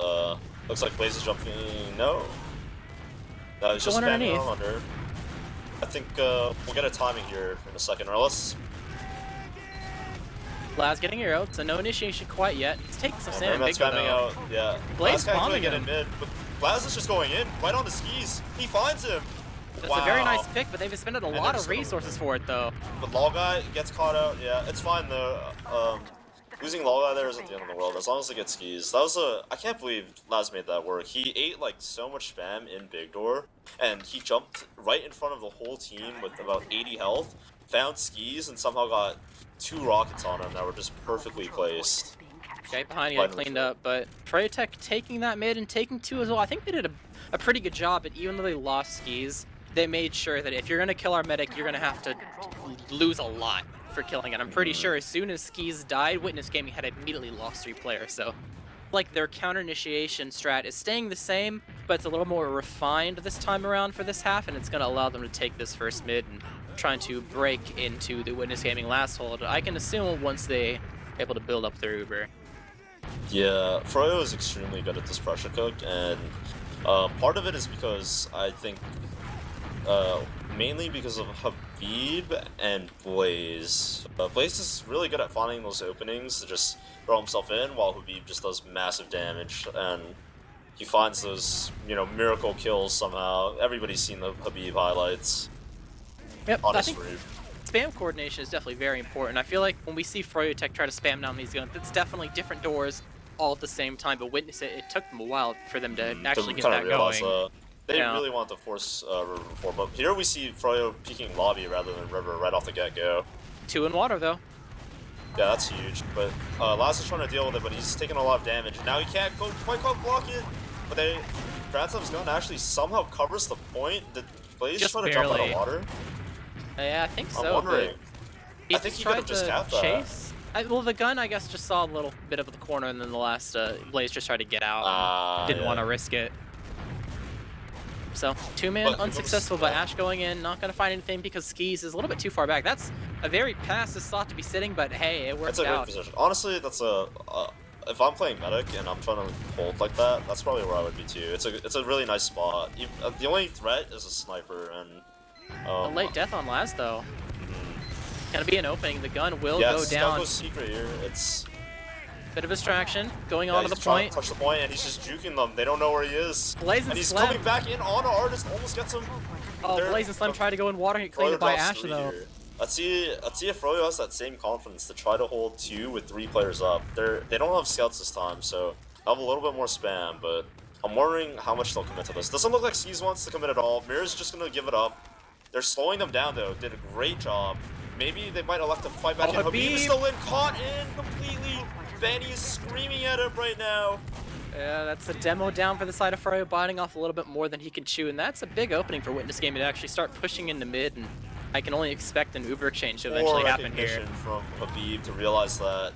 Looks like Blaze is jumping. No, he's just Going spamming underneath. on under. I think we'll get a timing here in a second, or let's. Laz getting your out, so no initiation quite yet. He's taking some sand Merman's big though. spamming out. Yeah. Blaze Blaz can't really bombing get him. in mid, but Blaz is just going in right on the skis. He finds him. That's Wow. a very nice pick, but they've expended a lot of resources for it though. But Law Guy gets caught out. Yeah, it's fine though. Losing Law Guy there isn't the end of the world as long as they get skis. That was I can't believe Laz made that work. He ate like so much spam in Big Door, and he jumped right in front of the whole team with about 80 health, found skis, and somehow got 2 rockets on him that were just perfectly placed. Okay, behind you, cleaned up, but froyotech taking that mid and taking 2 as well. I think they did a pretty good job, but even though they lost skis, they made sure that if you're going to kill our medic, you're going to have to lose a lot for killing it. I'm pretty sure as soon as skis died, Witness Gaming had immediately lost 3 players, so like their counter initiation strat is staying the same, but it's a little more refined this time around for this half, and it's going to allow them to take this first mid and trying to break into the Witness Gaming last hold. I can assume once they able to build up their Uber. Yeah, Froyo is extremely good at this pressure cook, and part of it is because I think mainly because of Habib and Blaze. Blaze is really good at finding those openings to just throw himself in, while Habib just does massive damage, and he finds those, you know, miracle kills somehow. Everybody's seen the Habib highlights. Yep, On I his think route. spam coordination is definitely very important. I feel like when we see froyotech try to spam down these guns, it's definitely different doors all at the same time, but Witness it took them a while for them to actually get that going. They Yeah. really want to force River before, but here we see Froyo peeking lobby rather than River right off the get-go. 2 in water though. Yeah, that's huge, but Laz is trying to deal with it, but he's taking a lot of damage. Now he can't quite block it, but Grandslam's gun actually somehow covers the point. Did Blaze Just try to jump out of barely. water? Yeah, I think so. I'm wondering. He I think he tried could've just to capped that. chase. Well, the gun, I guess, just saw a little bit of the corner, and then the last Blaze just tried to get out. Didn't want to risk it. So, 2-man But- unsuccessful, but Ash going in, not going to find anything because Skis is a little bit too far back. That's a very passive slot to be sitting, but hey, it worked That's a great out. position. Honestly, that's if I'm playing medic and I'm trying to hold like that, that's probably where I would be too. It's a really nice spot. The only threat is a sniper, and A late death on Laz, though. Gonna be an opening. The gun will yeah, go it's down. Douglas secret here. It's Bit of distraction. Going yeah, on to he's the trying point. to touch the point, and he's just juking them. They don't know where he is. Blaze And he's Slam. coming back in on Artist, almost gets him. Oh, There- Blaze and Slam tried to go in water. He cleaned Froyo it by drops Ash, 3 though. here. Let's see if Froyo has that same confidence to try to hold 2 with 3 players up. They don't have scouts this time, so they'll have a little bit more spam, but I'm wondering how much they'll commit to this. Doesn't look like Skis wants to commit at all. Mirror's just gonna give it up. They're slowing them down though, did a great job. Maybe they might elect to fight back in. Habib is still in, caught in completely. Vanny is screaming at him right now. Yeah, that's a demo down for the side of Froyo, biting off a little bit more than he can chew, and that's a big opening for Witness Gaming to actually start pushing into mid, and I can only expect an Uber exchange to eventually Poor happen here. recognition from Habib to realize that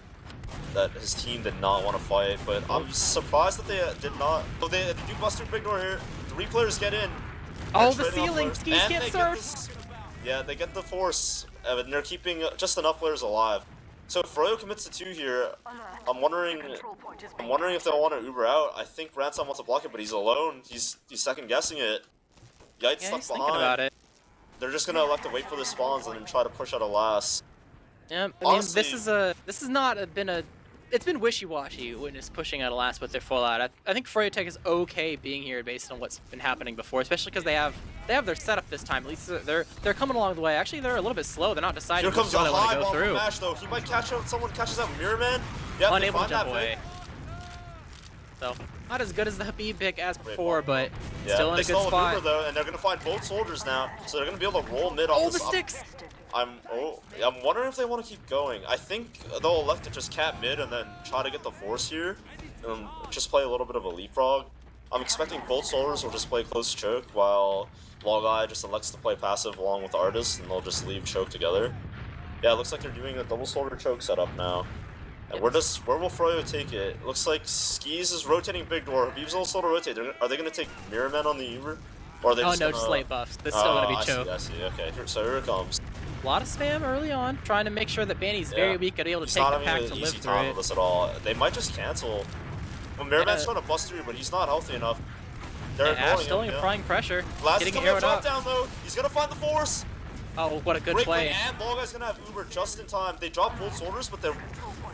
his team did not want to fight, but I'm surprised that they did not. Oh, they do bust through big door here. 3 players get in. Oh, They're the trading off ceiling! players, Skis and can't they surf! get yeah, they get the force, and they're keeping just enough players alive. So if Froyo commits to 2 here, I'm wondering if they'll want to Uber out. I think Ransom wants to block it, but he's alone. He's second guessing it. Yite's Yeah, stuck he's thinking behind. about it. They're just gonna elect to wait for the spawns and then try to push out a last. Yeah, I mean, Honestly- this is not been a. It's been wishy-washy. Witness pushing out a last with their full out. I think froyotech is okay being here based on what's been happening before, especially because they have their setup this time. At least they're coming along the way. Actually, they're a little bit slow. They're not deciding Here comes which a one they want high to go bomb from through. Mash though. He might catch out. Someone catches out Mirrorman. Yeah, they Unable to find jump that away. So not as good as the Habib pick as before, but Yeah, still in they a good stole spot. Uber though, and they're gonna find both soldiers now, so they're gonna be able to roll mid off Oh, this the up. sticks! I'm wondering if they want to keep going. I think they'll elect to just cap mid and then try to get the force here, and just play a little bit of a leapfrog. I'm expecting both soldiers will just play close choke, while Log just elects to play passive along with Artist, and they'll just leave choke together. Yeah, it looks like they're doing a double soldier choke setup now. And where will Froyo take it? Looks like Skis is rotating big door. Habib's also to rotate. Are they gonna take Mirrormen on the Uber? Or are they Oh just no, gonna... just late buffs. This is still gonna be choke. I see. Okay, so here it comes. A lot of spam early on, trying to make sure that Banny's very weak at able to He's take not the having pack an to easy live through time it. with this at all. They might just cancel. Well, Mirrorman's trying to bust through, but he's not healthy enough. They're Ash ignoring still him, yeah. applying pressure. Last is Getting coming up arrowed drop up. down though. He's gonna find the force. Oh, what a good Great play. And Logai's gonna have Uber just in time. They drop both soldiers, but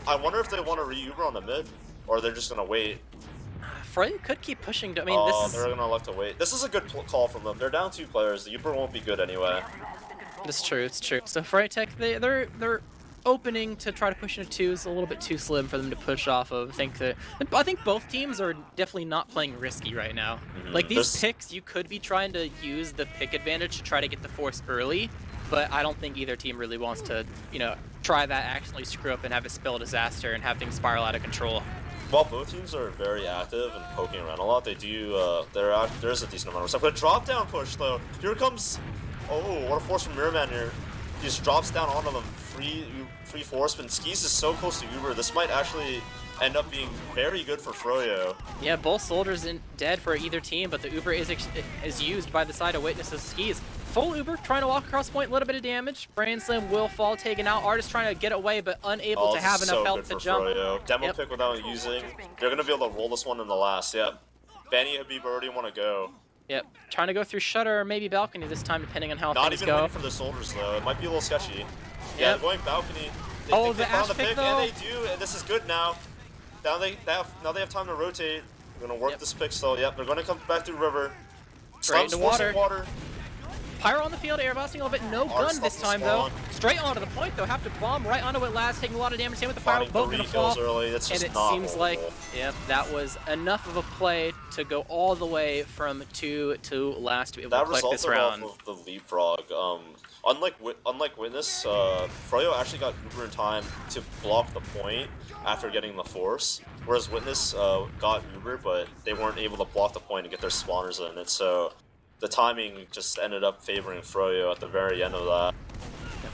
I wonder if they want to re-Uber on the mid, or they're just gonna wait. Froyo could keep pushing. I mean, this is... they're gonna elect to wait. This is a good call from them. They're down 2 players. The Uber won't be good anyway. It's true, it's true. So froyotech, they're opening to try to push into 2 is a little bit too slim for them to push off of. I think both teams are definitely not playing risky right now. Like these picks, you could be trying to use the pick advantage to try to get the force early, but I don't think either team really wants to, you know, try that, accidentally screw up and have it spell a disaster and have things spiral out of control. While both teams are very active and poking around a lot, they do, there's a decent amount of stuff. But drop down push though. Here comes, oh, what a force from Mirrorman here. He just drops down onto them. Free force, but Skis is so close to Uber. This might actually end up being very good for Froyo. Yeah, both soldiers dead for either team, but the Uber is used by the side of Witness's Skis. Full Uber trying to walk across point, a little bit of damage. Brain Slam will fall, taken out. Artist trying to get away, but unable to have enough health to jump. Froyo. Demo pick without using. They're gonna be able to roll this one in the last. Yep. Benny and Habib already want to go. Yep. Trying to go through Shutter or maybe Balcony this time, depending on how Not things even go. waiting for the soldiers though. It might be a little sketchy. Yeah, going Balcony. They think they found the pick, and they do, and this is good now. Now they have time to rotate. They're gonna work this pick still. Yep, they're gonna come back through river. Straight into water. Pyro on the field, air busting a little bit. No gun this time though. Straight onto the point though. Have to bomb right onto it last, taking a lot of damage. Same with the Pyro. Both gonna fall. Early. That's just and it not seems like, yep, that was enough of a play to go all the way from 2 to last to be able to collect this round. Off of the leapfrog. Unlike Witness, Froyo actually got Uber in time to block the point after getting the force, whereas Witness got Uber, but they weren't able to block the point and get their spawners in, and so the timing just ended up favoring Froyo at the very end of that.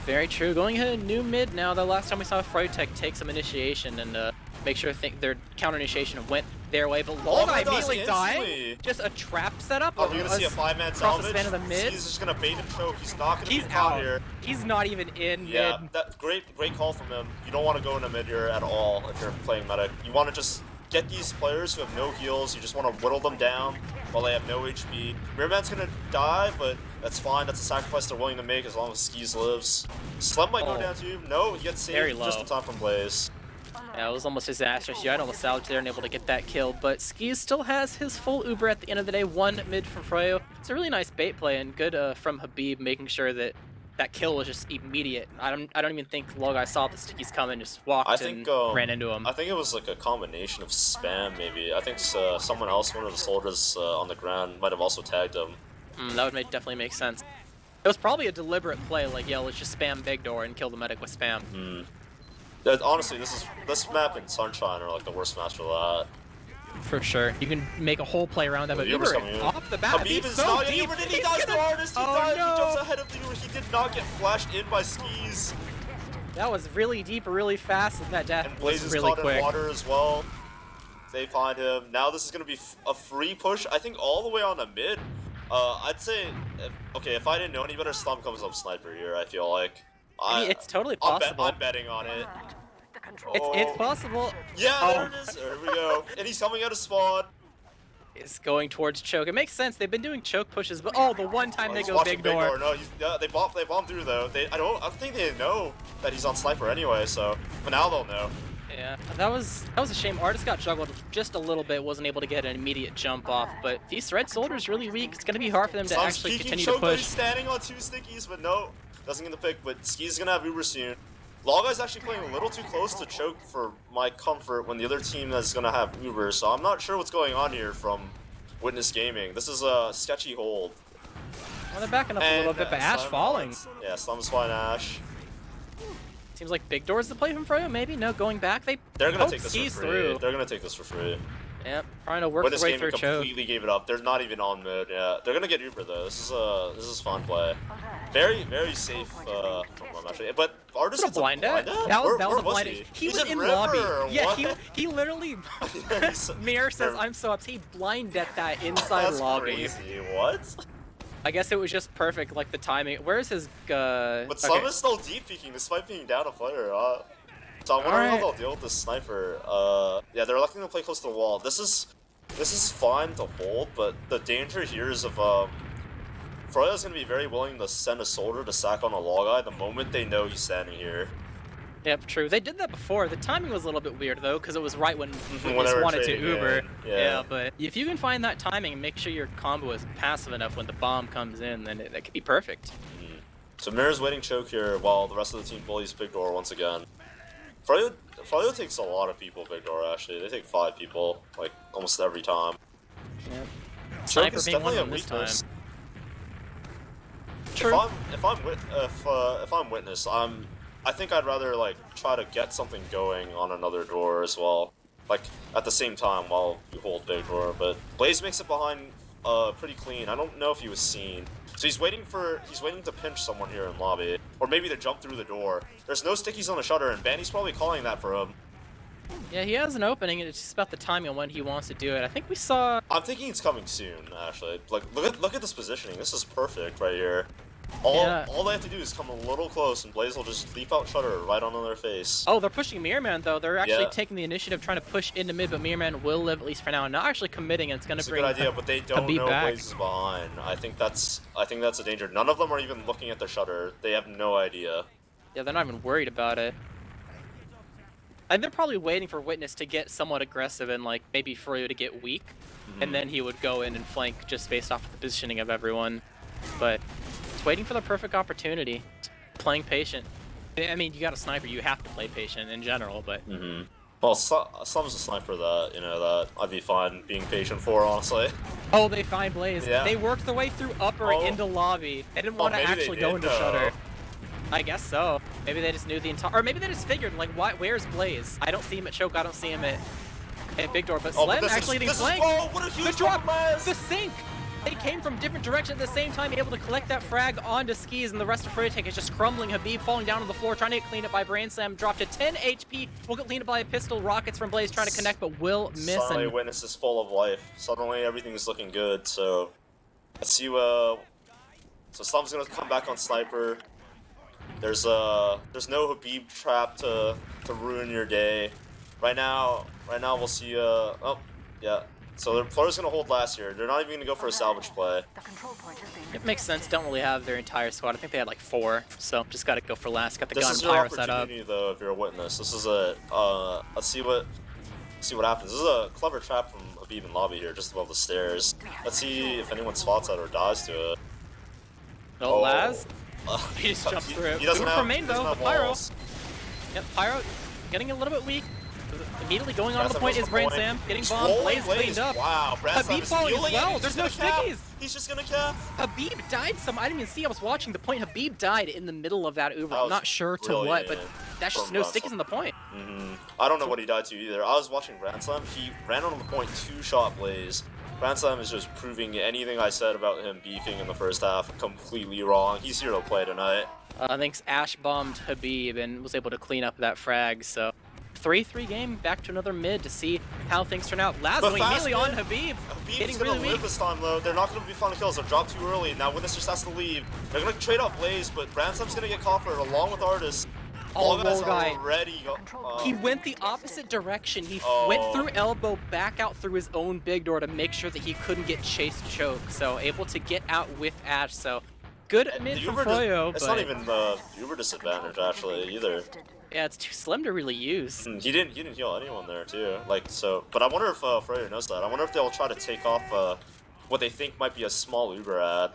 Very true. Going ahead new mid now. The last time we saw froyotech take some initiation and make sure their counter initiation went their way, but Logai immediately died. Just a trap setup. Are we gonna see a 5-man salvage? The span of the mid. He's just gonna bait and choke. He's not gonna be out here. He's not even in yeah, mid. That great call from him. You don't want to go into mid here at all if you're playing medic. You want to just get these players who have no heals. You just want to whittle them down while they have no HP. Mirrorman's gonna die, but that's fine. That's a sacrifice they're willing to make as long as Skis lives. Slem might go down too. No, he gets saved just in time from Blaze. Yeah, it was almost disastrous. You had almost salvaged there and able to get that kill, but Skis still has his full Uber at the end of the day. 1 mid from Froyo. It's a really nice bait play and good from Habib, making sure that that kill was just immediate. I don't even think Logai saw the stickies coming, just walked and ran into him. I think it was like a combination of spam maybe. I think someone else, one of the soldiers on the ground, might have also tagged him. That would definitely make sense. It was probably a deliberate play, like, yeah, let's just spam big door and kill the medic with spam. Honestly, this map and Sunshine are like the worst maps for that. For sure. You can make a whole play around that, but Uber off the bat, Habib is not deep. He dies the hardest. He jumps ahead of the Uber. He did not get flashed in by Skis. That was really deep, really fast, and that death was really quick. Blaze is caught in water as well. They find him. Now this is going to be a free push, I think, all the way on the mid. I'd say, okay, if I didn't know any better, Slum comes up sniper here, I feel like. I mean, it's totally possible. I'm betting on it. It's possible. Yeah, there it is. There we go. And he's coming out of spawn. Is going towards choke. It makes sense. They've been doing choke pushes, but the one time they go big door. No, they bomb through though. I don't think they know that he's on sniper anyway. So, but now they'll know. Yeah, that was a shame. Artist got juggled just a little bit, wasn't able to get an immediate jump off. But these red soldiers really weak. It's gonna be hard for them to actually continue to push. He's standing on 2 stickies, but no, doesn't get the pick. But Ski's gonna have Uber soon. Logai's actually playing a little too close to choke for my comfort when the other team is gonna have Uber. So I'm not sure what's going on here from Witness Gaming. This is a sketchy hold. Well, they're backing up a little bit, but Ash falling. Yeah, Slum's fine, Ash. Seems like big doors to play from Froyo, maybe? No, going back, they're gonna take this for free. They're gonna take this for free. Yep, trying to work their way through choke. Completely gave it up. They're not even on mid. Yeah, they're gonna get Uber though. This is fun play. Very safe. Actually, but Artist was a blind dead. That was a blind dead. He was in lobby. Yeah, he literally. Mirror says, "I'm so upset." He blind dead that inside lobby. That's crazy. What? I guess it was just perfect, like the timing. Where's his? But Slum is still deep peeking despite being down a player. So I'm wondering how they'll deal with this sniper. Yeah, they're electing to play close to the wall. This is this is fine to hold, but the danger here is if Froyo's gonna be very willing to send a soldier to sack on a law guy the moment they know he's standing here. Yep, true. They did that before. The timing was a little bit weird though, because it was right when When Witness they were wanted to trading Uber. in, yeah. But if you can find that timing and make sure your combo is passive enough when the bomb comes in, then that could be perfect. So Mirror's waiting choke here while the rest of the team bullies Big Door once again. Froyo takes a lot of people, Big Door, actually. They take 5 people, like, almost every time. Yep. Choke Sniper is being one definitely of a them this weakness. time. True. If I'm Witness, I think I'd rather like try to get something going on another door as well, like at the same time while you hold Big Door. But Blaze makes it behind pretty clean. I don't know if he was seen, so he's waiting to pinch someone here in lobby, or maybe to jump through the door. There's no stickies on the shutter, and Banny's probably calling that for him. Yeah, he has an opening, and it's just about the timing on when he wants to do it. I think we saw. I'm thinking it's coming soon, actually. Like, look at this positioning. This is perfect right here. All they have to do is come a little close, and Blaze will just leap out shutter right onto their face. Oh, they're pushing Mirror Man though. They're actually Yeah. taking the initiative, trying to push into mid, but Mirror Man will live at least for now. Not actually committing, and it's going to It's a bring. good idea, but they don't Habib know back. Blaze is behind. I think that's a danger. None of them are even looking at the shutter. They have no idea. Yeah, they're not even worried about it. And they're probably waiting for Witness to get somewhat aggressive and like maybe Froyo to get weak, and then he would go in and flank just based off of the positioning of everyone. But it's waiting for the perfect opportunity, playing patient. I mean, you got a sniper, you have to play patient in general, but Well, Slum's a sniper that I'd be fine being patient for, honestly. oh, they find Blaze. Yeah. They worked their way through upper into lobby. They didn't want to maybe they actually go did, into though. shutter. I guess so. Maybe they just knew the entire, or maybe they just figured like, where's Blaze? I don't see him at choke. I don't see him at Big Door. But Oh, Slem but actually getting flanked. Oh, what a huge The drop, compromise! the sink. They came from different directions at the same time, able to collect that frag onto skis, and the rest of froyotech is just crumbling. Habib falling down on the floor, trying to get cleaned up by Brain Slam. Dropped to 10 HP. Will get cleaned up by a pistol. Rockets from Blaze trying to connect, but will miss. Suddenly, And Witness is full of life. Suddenly, everything's looking good. So, let's see. So Slum's gonna come back on sniper. There's no Habib trap to ruin your day. Right now we'll see. Oh, yeah. So Florida's gonna hold last year. They're not even gonna go for a salvage play. it makes sense. Don't really have their entire squad. I think they had like 4, so just got to go for last. Got the This gun is your pyro set up. opportunity, though, if you're a Witness. This is a let's see what happens. This is a clever trap from Habib in lobby here, just above the stairs. Let's see if anyone spots that or dies to it. No, Laz. He just jumps through it. He doesn't Uber have, from main he doesn't though. have The pyro. walls. Yep, pyro getting a little bit weak. Immediately going on Brad the Sam point goes is for Brain point. Sam. Getting He's bomb. rolling Blaze cleaned up. Wow, Brad Sam Habib is falling as healing well. it. He's There's just no gonna cap. stickies. He's just gonna cap. Habib died some. I didn't even see. I was watching the point. Habib died in the middle of that Uber. That I'm was not sure to what, but brilliant that's just from no Brad stickies Sam. in the point. I don't know what he died to either. I was watching Brand Slam. He ran on the point 2-shot Blaze. Brand Slam is just proving anything I said about him beefing in the first half completely wrong. He's here to play tonight. I think Ash bombed Habib and was able to clean up that frag. So 3-3 game, back to another mid to see how things turn out. Laz But going fast immediately on mid. Habib, Habib's getting gonna really live weak. this time though. They're not gonna be fun kills. They've dropped too early. Now Witness just has to leave. They're gonna trade out Blaze, but Brand Slam's gonna get coffered along with Artist. All guys Roll guy. are already He went the opposite direction. He went through elbow, back out through his own big door to make sure that he couldn't get chased choke. So able to get out with Ash. So good mid from Froyo, It's but not even the Uber disadvantage actually either. yeah, it's too slim to really use. He didn't heal anyone there too. Like so, but I wonder if Froyo knows that. I wonder if they'll try to take off what they think might be a small Uber ad.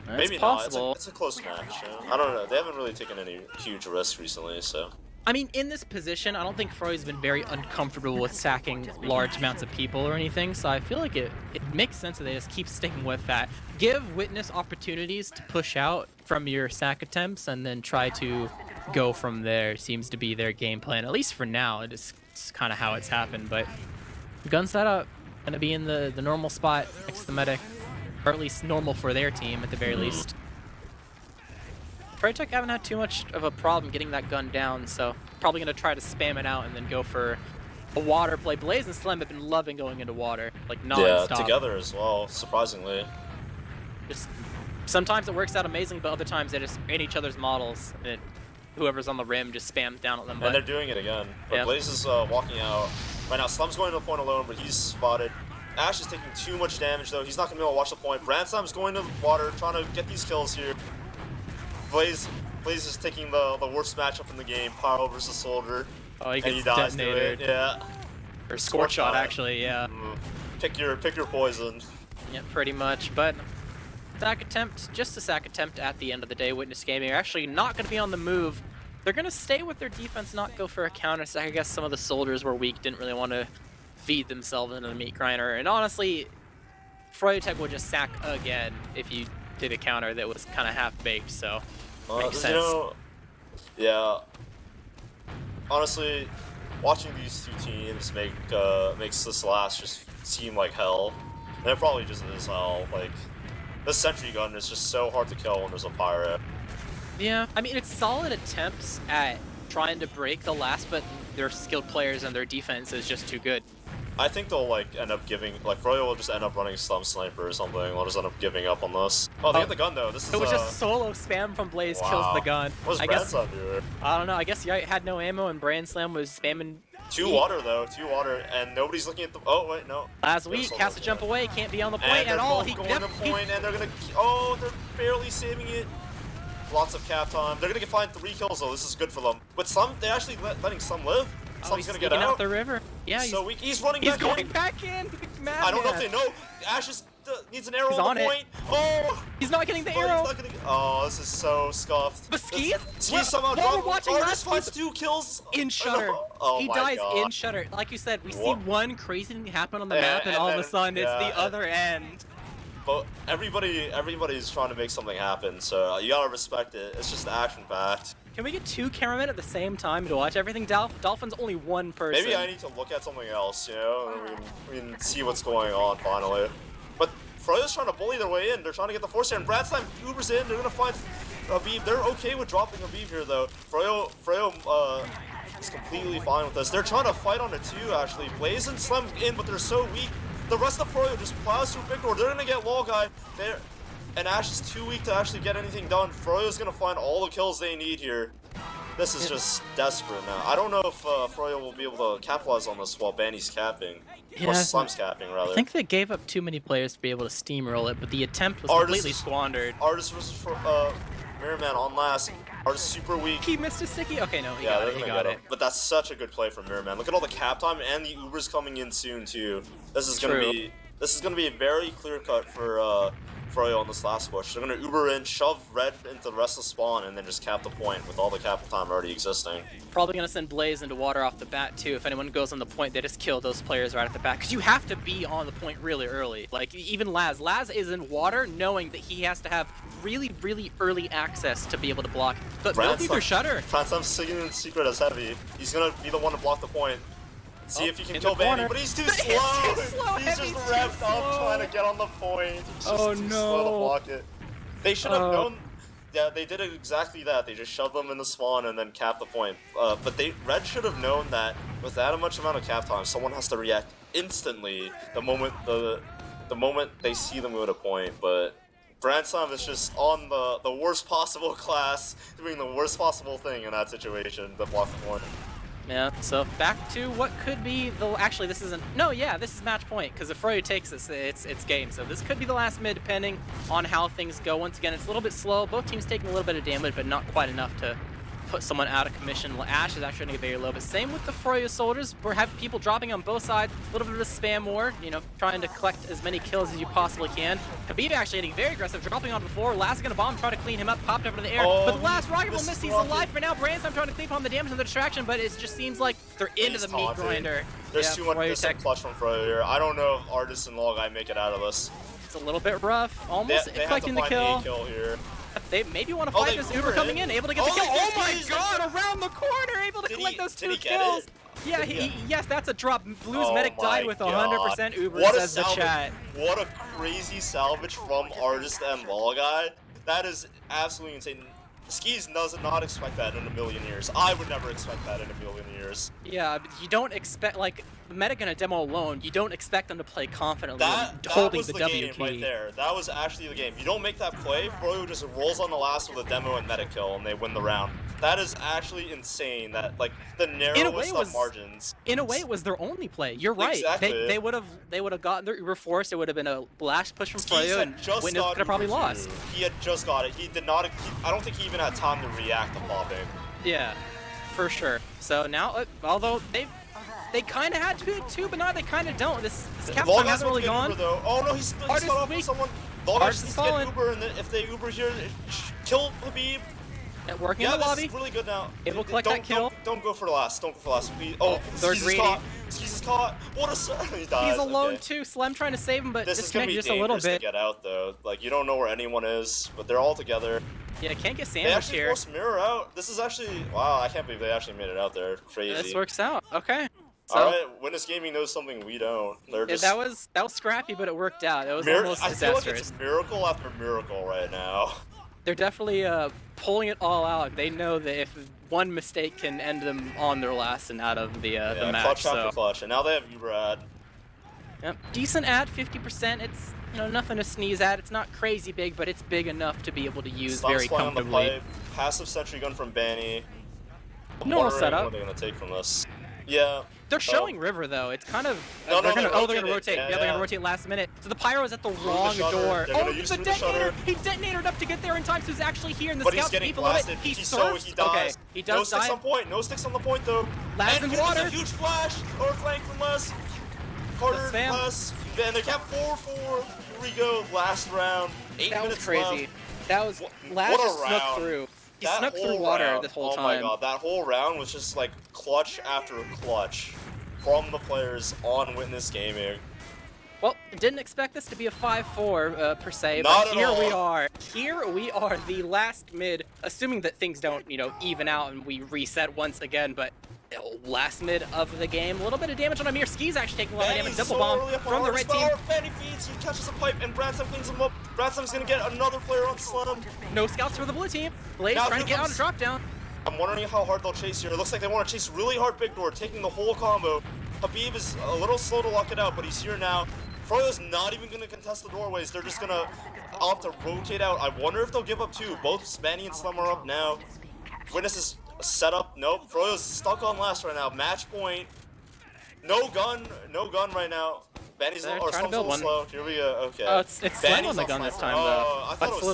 It's Maybe possible. not. It's a close match. I don't know. They haven't really taken any huge risks recently, so. I mean, in this position, I don't think Froy's been very uncomfortable with sacking large amounts of people or anything, so I feel like it makes sense that they just keep sticking with that. Give Witness opportunities to push out from your sack attempts and then try to go from there. Seems to be their game plan, at least for now. It's kind of how it's happened, but gun setup, gonna be in the normal spot next to the medic, or at least normal for their team at the very least. froyotech haven't had too much of a problem getting that gun down, so probably going to try to spam it out and then go for a water play. Blaze and Slim have been loving going into water, like non-stop. Yeah, together as well, surprisingly. Just sometimes it works out amazing, but other times they just in each other's models, and whoever's on the rim just spams down at them. And they're doing it again. But Yep. Blaze is walking out. Right now, Slum's going to the point alone, but he's spotted. Ash is taking too much damage, though. He's not going to be able to watch the point. Brandslam's going to the water, trying to get these kills here. Blaze is taking the worst matchup in the game, Pyro versus Soldier. Oh, he and gets dies detonated. to it. Yeah. Or Scorch Shot, actually, yeah. Pick your poison. Yeah, pretty much. But sack attempt, just a sack attempt at the end of the day. Witness Gaming are actually not going to be on the move. They're going to stay with their defense, not go for a counter sack. I guess some of the soldiers were weak, didn't really want to feed themselves into the meat grinder. And honestly, froyotech would just sack again if you did a counter that was kind of half-baked, so makes sense. You know, yeah. Honestly, watching these two teams makes this last just seem like hell. And it probably just is hell. Like, this sentry gun is just so hard to kill when there's a pyro. Yeah, I mean, it's solid attempts at trying to break the last, but their skilled players and their defense is just too good. I think they'll like end up giving, like Froyo will just end up running Slum Sniper or something. They'll just end up giving up on this. Oh, they get the gun though. This is it was just solo spam from Blaze kills the gun. What does Brandslam do? I don't know. I guess he had no ammo and Brandslam was spamming. Two water though, and nobody's looking at the. Oh wait, no. Last week, has to jump away, can't be on the point at all. He going to point, and they're gonna. Oh, they're barely saving it. Lots of cap time. They're gonna find 3 kills though. This is good for them. But Slum, they're actually letting Slum live. Slum's gonna get out the river. Yeah, so weak. He's running he's back going in. back in. I don't know if they know. Ash needs an arrow on the point. Oh! He's not getting the arrow. Oh, this is so scuffed. But Ski somehow dropped. Artist finds 2 kills. In Shutter. Oh he my dies God. in Shutter. Like you said, we see one crazy thing happen on the map, and all of a sudden it's the other end. But everybody's trying to make something happen, so you gotta respect it. It's just action-packed. Can we get 2 cameramen at the same time to watch everything? Dolphin's only one person. Maybe I need to look at something else, you know, and we can see what's going on finally. But Froyo's trying to bully their way in. They're trying to get the force here, and Brandslam Ubers in. They're gonna find Habib. They're okay with dropping Habib here, though. Froyo is completely fine with this. They're trying to fight on it too, actually. Blaze and Slum in, but they're so weak. The rest of Froyo just plows through Victor. They're gonna get wall guy there. And Ash is too weak to actually get anything done. Froyo's gonna find all the kills they need here. This is just desperate now. I don't know if Froyo will be able to capitalize on this while Banny's capping. Yeah, or Slum's capping, rather. I think they gave up too many players to be able to steamroll it, but the attempt was completely squandered. Artist versus Mirrorman on last. Artist super weak. He missed a sticky? Okay, no, he got it. But that's such a good play from Mirrorman. Look at all the cap time, and the Uber's coming in soon, too. This is gonna be very clear cut for Froyo on this last push. They're gonna Uber in, shove Red into the rest of the spawn, and then just cap the point with all the cap time already existing. Probably gonna send Blaze into water off the bat too. If anyone goes on the point, they just kill those players right at the bat. Because you have to be on the point really early. Like even Laz is in water, knowing that he has to have really, really early access to be able to block. But build either Shutter. Franslam's singing in secret as heavy. He's gonna be the one to block the point. See if he can kill Banny, but he's too slow! He's just revved up trying to get on the point. He's just too slow to block it. They should have known. Yeah, they did exactly that. They just shoved them in the spawn and then capped the point. But Red should have known that with that much amount of cap time, someone has to react instantly the moment they see them move at a point. But Brandslam is just on the worst possible class, doing the worst possible thing in that situation to block the point. Yeah, so back to what could be the... Actually, this isn't... No, yeah, this is match point, because if Froyo takes this, it's game. So this could be the last mid, depending on how things go. Once again, it's a little bit slow. Both teams taking a little bit of damage, but not quite enough to put someone out of commission. Ash is actually going to get very low, but same with the Froyo soldiers. We're having people dropping on both sides. A little bit of a spam war, you know, trying to collect as many kills as you possibly can. Habib actually getting very aggressive, dropping onto the floor. Last is going to bomb, try to clean him up, popped up into the air. But the last rocket will miss. He's alive for now. Brandslam trying to clean up on the damage and the distraction, but it just seems like they're into the meat grinder. There's too much clutch from Froyo here. I don't know if Artist and Log Eye make it out of this. It's a little bit rough. Almost collecting the kill. Here. They maybe want to fight this Uber coming in, able to get the kill. Oh my God, around the corner, able to collect those 2 kills. Yeah, yes, that's a drop. Blue's medic died with 100% Uber, says the chat. What a crazy salvage from Artist and Ball Guy. That is absolutely insane. Skis does not expect that in a million years. I would never expect that in a million years. Yeah, but you don't expect, like, Medic in a demo alone, you don't expect them to play confidently That holding was the the W game key. right there. That was actually the game. You don't make that play, Froyo just rolls on the last with a demo and medic kill, and they win the round. That is actually insane. That, like, the narrowest of margins. In a way, it was their only play. You're right. Exactly. They would have gotten their Uber Force. It would have been a blast push from Froyo, and Windows could have probably lost. He had just got it. He did not. I don't think he even had time to react to popping. Yeah, for sure. So now, although they kind of had to too, but now they kind of don't. This cap time hasn't really gone. Uber, though. Oh no, he's got off with someone. Artist is falling. Uber, and then if they Uber here, kill Habib. Working in the lobby. This is really good now. Able to collect that kill. Don't go for the last. Don't go for the last. They're greedy. Skis is caught. What a he dies. He's alone too. Slem trying to save him, but this is gonna be just a little bit. To get out though. Like you don't know where anyone is, but they're all together. Yeah, can't get sandwiched here. They actually here. forced Mirror out. This is actually wow. I can't believe they actually made it out there. Crazy. This works out. Okay. So, all right, Windows Gaming knows something we don't. They're just that was scrappy, but it worked out. It was almost disastrous. I feel like it's miracle after miracle right now. They're definitely pulling it all out. They know that if one mistake can end them on their last and out of the match. Clutch after clutch, and now they have Uber ad. Yep, decent ad, 50%. It's nothing to sneeze at. It's not crazy big, but it's big enough to be able to use very comfortably. On the passive sentry gun from Banny. Normal setup. What are they gonna take from this? Yeah. They're showing River though. It's kind of they're gonna rotate. Yeah, they're gonna rotate last minute. So the pyro is at the wrong door. Oh, the detonator! He detonated up to get there in time, so he's actually here. And the scouts beef a little bit. He surfs. Okay, he does die. No sticks on point. No sticks on the point though. Last in water. A huge flash or flank from Les. Carter Les. And they kept 4-4. Here we go. Last round. 8 minutes was crazy. left. That was Laz just snuck through. He snuck through water this whole time. Oh my god, that whole round was just like clutch after clutch from the players on Witness Gaming. Well, didn't expect this to be a 5-4 per se, Not but here we are. Here we are, the last mid, assuming that things don't, even out and we reset once again, but last mid of the game. A little bit of damage on Amir. Ski's actually taking a lot of damage. Double bomb from the red team. Benny feeds, he catches a pipe, and Branson cleans him up. Branson's gonna get another player on Slum. No scouts for the blue team. Blaze trying to get on a drop down. I'm wondering how hard they'll chase here. It looks like they want to chase really hard big door, taking the whole combo. Habib is a little slow to lock it out, but he's here now. Froyo's not even going to contest the doorways. They're just going to opt to rotate out. I wonder if they'll give up too. Both Spanny and Slum are up now. Witness is set up. Nope. Froyo's stuck on last right now. Match point. No gun right now. Banny's a little slow. Here we go. Okay. Oh, it's Slum on the gun this time though. I thought it was a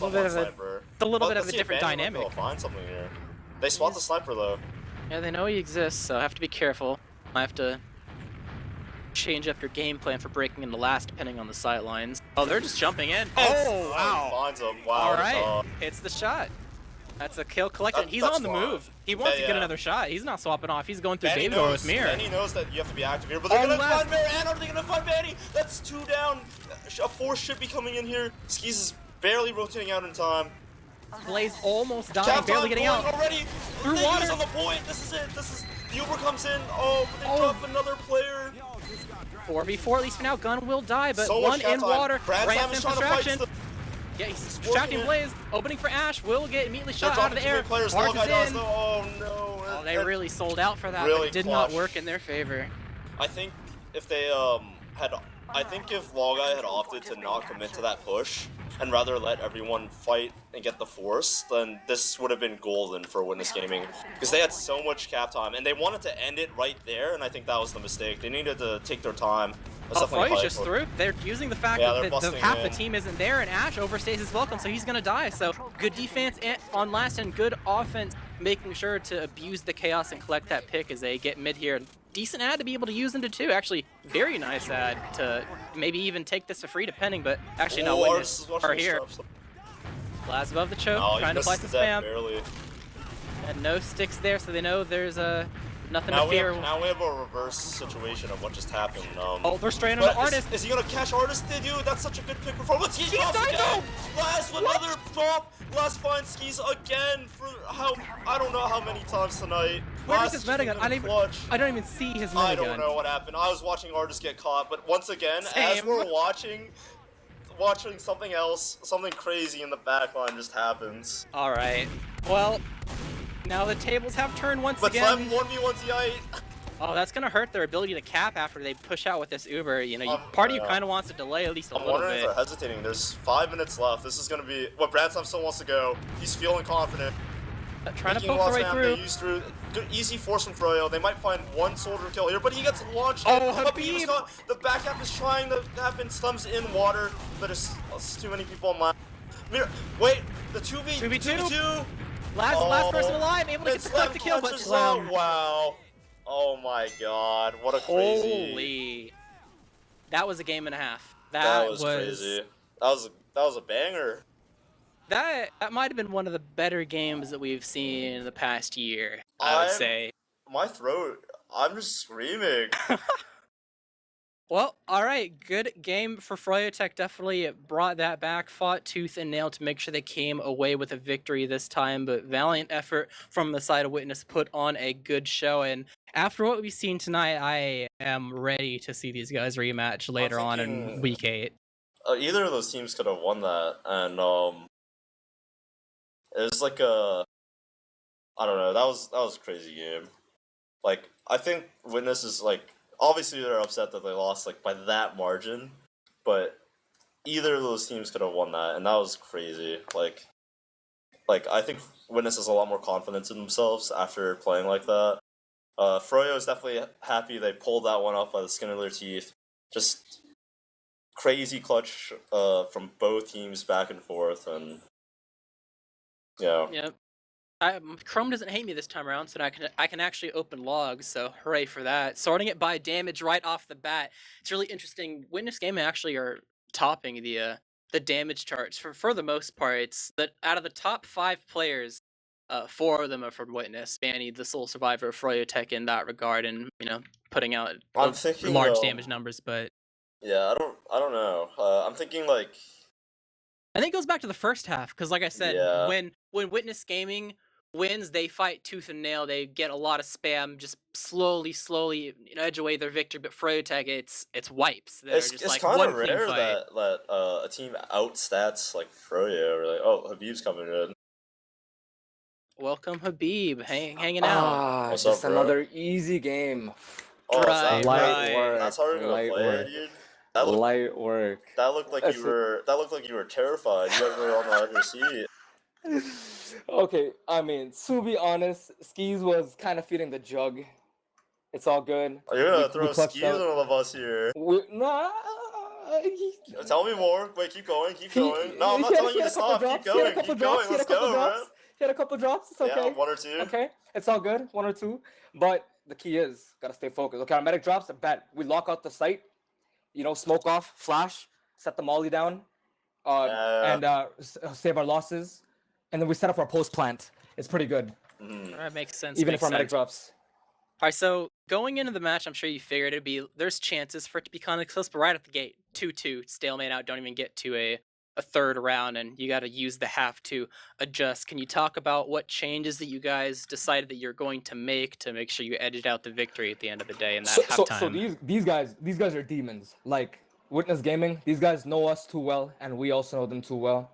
little bit of a different dynamic. They'll find something here. They spot the sniper though. Yeah, they know he exists, so have to be careful. I have to change up your game plan for breaking in the last, depending on the sight lines. Oh, they're just jumping in. Oh, wow. Finds him. Wow. All right. Hits the shot. That's a kill collected. He's on the move. He wants to get another shot. He's not swapping off. He's going through Baby Door with Mir. Banny knows that you have to be active here, but they're going to find Mir, and are they going to find Banny? That's 2 down. A 4 should be coming in here. Skis is barely rotating out in time. Blaze almost dying, barely getting out. Already. Through water. On the point. This is it. The Uber comes in. Oh, but they drop another player. 4v4 at least for now. Gun will die, but so one in water. Branson distraction. Yeah, he's distracting Blaze. Opening for Ash. Will get immediately shot out of the air. Mark is in. Oh no. Oh, they really sold out for that, but it did not work in their favor. I think if they if Logeye had opted to not commit to that push and rather let everyone fight and get the force, then this would have been golden for Witness Gaming because they had so much cap time and they wanted to end it right there, and I think that was the mistake. They needed to take their time. Froy's just through. They're using the fact that half the team isn't there, and Ash overstays his welcome, so he's gonna die. So good defense on last and good offense, making sure to abuse the chaos and collect that pick as they get mid here. Decent ad to be able to use into 2. Actually, very nice ad to maybe even take this for free depending, but actually no, Witness are here. Last above the choke, trying to apply some spam. Barely. And no sticks there, so they know there's nothing to fear. Now we have a reverse situation of what just happened. Oh, they're straight on the Artist. Is he gonna catch Artist? Dude, that's such a good pick performance. He drops again. Last with another drop. Last finds Skis again for I don't know how many times tonight. Where's his metagun? I don't even see his metagun. I don't know what happened. I was watching Artist get caught, but once again, as we're watching, watching something else, something crazy in the backline just happens. All right. Well, now the tables have turned once But again. Slem 1v1 TI. Oh, that's gonna hurt their ability to cap after they push out with this Uber. You know, part of you kind of wants to delay at least a I'm little wondering if bit. they're hesitating. There's 5 minutes left. This is gonna be what Bradslam still wants to go. He's feeling confident. Trying to poke their way through. They use through. Good, easy force from Froyo. They might find one soldier kill here, but he gets launched. Oh, Habib's Habib! got, the back half is trying to happen. Slum's in water, but it's too many people on my. Wait, the 2v2. Last person alive, able to get the kill, but Slum. Wow. Oh my god, what a crazy. Holy. That was a game and a half. That was crazy. That was a banger. That might have been one of the better games that we've seen in the past year, I would say. My throat, I'm just screaming. Well, alright, good game for froyotech. Definitely brought that back, fought tooth and nail to make sure they came away with a victory this time, but valiant effort from the side of Witness, put on a good show, and after what we've seen tonight, I am ready to see these guys rematch later on in Week 8. Either of those teams could have won that, and it was like a, I don't know, that was a crazy game. Like, I think Witness is like, obviously they're upset that they lost like by that margin, but either of those teams could have won that, and that was crazy. Like I think Witness has a lot more confidence in themselves after playing like that. Froyo is definitely happy they pulled that one off by the skin of their teeth. Just crazy clutch from both teams back and forth, and yeah. Yep. Chrome doesn't hate me this time around, so I can actually open logs, so hooray for that. Sorting it by damage right off the bat. It's really interesting. Witness Gaming actually are topping the damage charts for the most part. It's that out of the top 5 players, 4 of them are from Witness. Manny, the sole survivor of froyotech in that regard, and you know, putting out large damage numbers. But yeah, I don't know. I'm thinking like, I think it goes back to the first half, because like I said, yeah. when Witness Gaming wins, they fight tooth and nail. They get a lot of spam, just slowly edge away their victory. But froyotech, it's wipes. It's like kind of rare that a team outstats like Froyo. Or like, oh, Habib's coming in. Welcome, Habib, hanging out. What's just up, another easy game. Oh, right, light work. That's how we're gonna play, dude. Light work. That looked like you were terrified. You were on the edge of your seat. Okay, I mean, to be honest, Skis was kind of feeding the jug. It's all good. You're gonna throw Skis under the bus here. Tell me more. Wait, keep going. No, I'm not telling you to stop. Keep going. Let's go, bro. He had a couple drops. It's okay. Yeah, 1 or 2. Okay, it's all good. 1 or 2. But the key is, gotta stay focused. Okay, our medic drops, a bet. We lock out the site. You know, smoke off, flash, set the molly down, and save our losses. And then we set up our post plant. It's pretty good. That makes sense. Even if our medic drops. All right, so going into the match, I'm sure you figured there's chances for it to be kind of close, but right at the gate, 2-2, stalemate out, don't even get to a third round, and you got to use the half to adjust. Can you talk about what changes that you guys decided that you're going to make sure you edged out the victory at the end of the day in that halftime? So these guys are demons. Like Witness Gaming, these guys know us too well, and we also know them too well.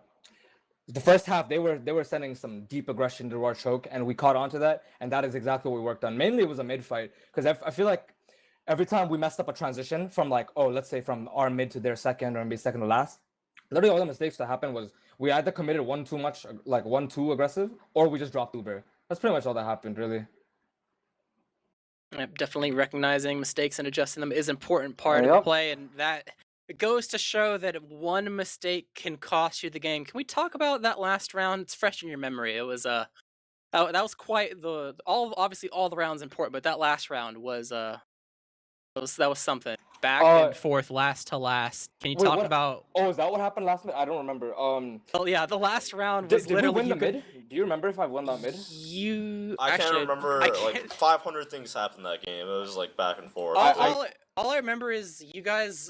The first half, they were sending some deep aggression to our choke, and we caught on to that, and that is exactly what we worked on. Mainly, it was a mid fight, because I feel like every time we messed up a transition from like, let's say from our mid to their second, or maybe second to last, literally all the mistakes that happened was we either committed one too aggressive, or we just dropped Uber. That's pretty much all that happened, really. Definitely recognizing mistakes and adjusting them is an important part of the play, and that it goes to show that one mistake can cost you the game. Can we talk about that last round? It's fresh in your memory. It was that was quite obviously all the rounds important, but that last round was that was something. Back and forth, last to last. Can you talk about? Oh, is that what happened last minute? I don't remember. Oh yeah, the last round was did we win the mid? Do you remember if I won that mid? I can't remember. Like 500 things happened that game. It was like back and forth. All I remember is you guys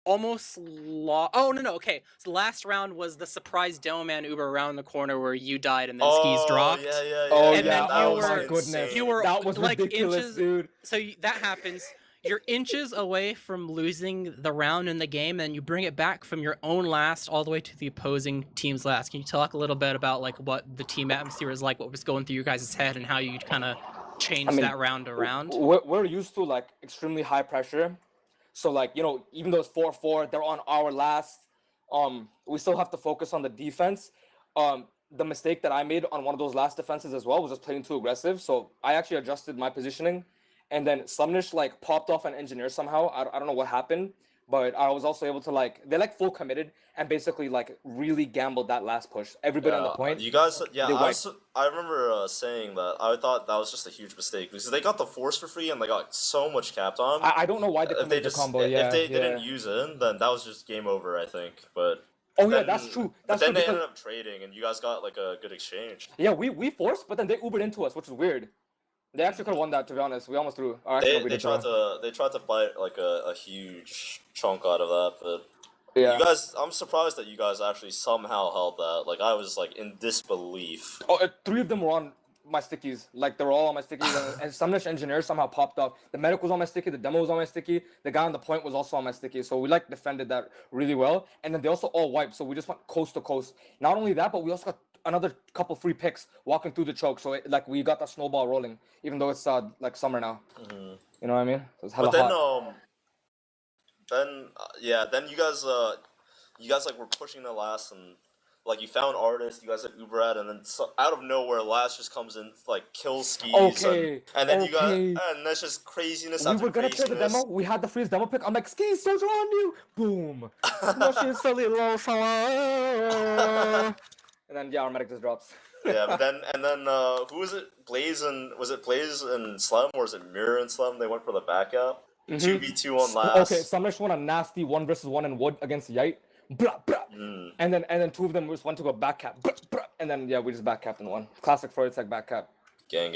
almost lost. Oh no, okay. So the last round was the surprise demo man Uber around the corner where you died and then Skis dropped. Oh and yeah. then Oh my goodness. You were that was like ridiculous, inches, dude. So that happens. you're inches away from losing the round in the game, and you bring it back from your own last all the way to the opposing team's last. Can you talk a little bit about like what the team atmosphere was like, what was going through your guys' head, and how you kind of changed that round around? We're used to like extremely high pressure, so like even though it's 4-4, they're on our last. We still have to focus on the defense. The mistake that I made on one of those last defenses as well was just playing too aggressive. So I actually adjusted my positioning, and then Slumnish like popped off an engineer somehow. I don't know what happened, but I was also able to they like full committed and basically like really gambled that last push. Everybody on the point. You guys, they wiped. I remember saying that. I thought that was just a huge mistake because they got the force for free and they got so much capped on. I don't know why they if they committed the just combo. if they Yeah. didn't use it, then that was just game over, I think. But Oh yeah, then, that's true. But That's then true they because ended up trading, and you guys got like a good exchange. yeah, we forced, but then they Ubered into us, which is weird. They actually could have won that, to be honest. We almost threw. Oh, actually, no, we They did tried draw. to bite like a huge chunk out of that, but Yeah. you guys, I'm surprised that you guys actually somehow held that. Like I was like in disbelief. Oh, 3 of them were on my stickies. Like they were all on my stickies, and some niche engineer somehow popped up. The medic was on my sticky. The demo was on my sticky. The guy on the point was also on my sticky. So we like defended that really well. And then they also all wiped. So we just went coast to coast. Not only that, but we also got another couple free picks walking through the choke. So like we got that snowball rolling, even though it's like summer now. Mm-hmm. You know what I mean? So it's hella But then hot. then you guys like were pushing the last and like you found artists, you guys had Uber at, and then out of nowhere, last just comes in like kills skis. Okay. And then you got okay. and that's just craziness. We after were gonna play the craziness. demo. We had the freeze demo pick. I'm like, skis, soldier on you. Boom. And then yeah, our medic just drops. Yeah, but then who was it? Was it Blaze and Slum, or was it Mirror and Slum? They went for the backup. 2v2 on last. Okay, Sumnish won a nasty 1-versus-1 in wood against Yite. Blah, blah. And then 2 of them just went to go back cap. Blah, blah. And then yeah, we just back capped and won. Classic froyotech back cap. Gang.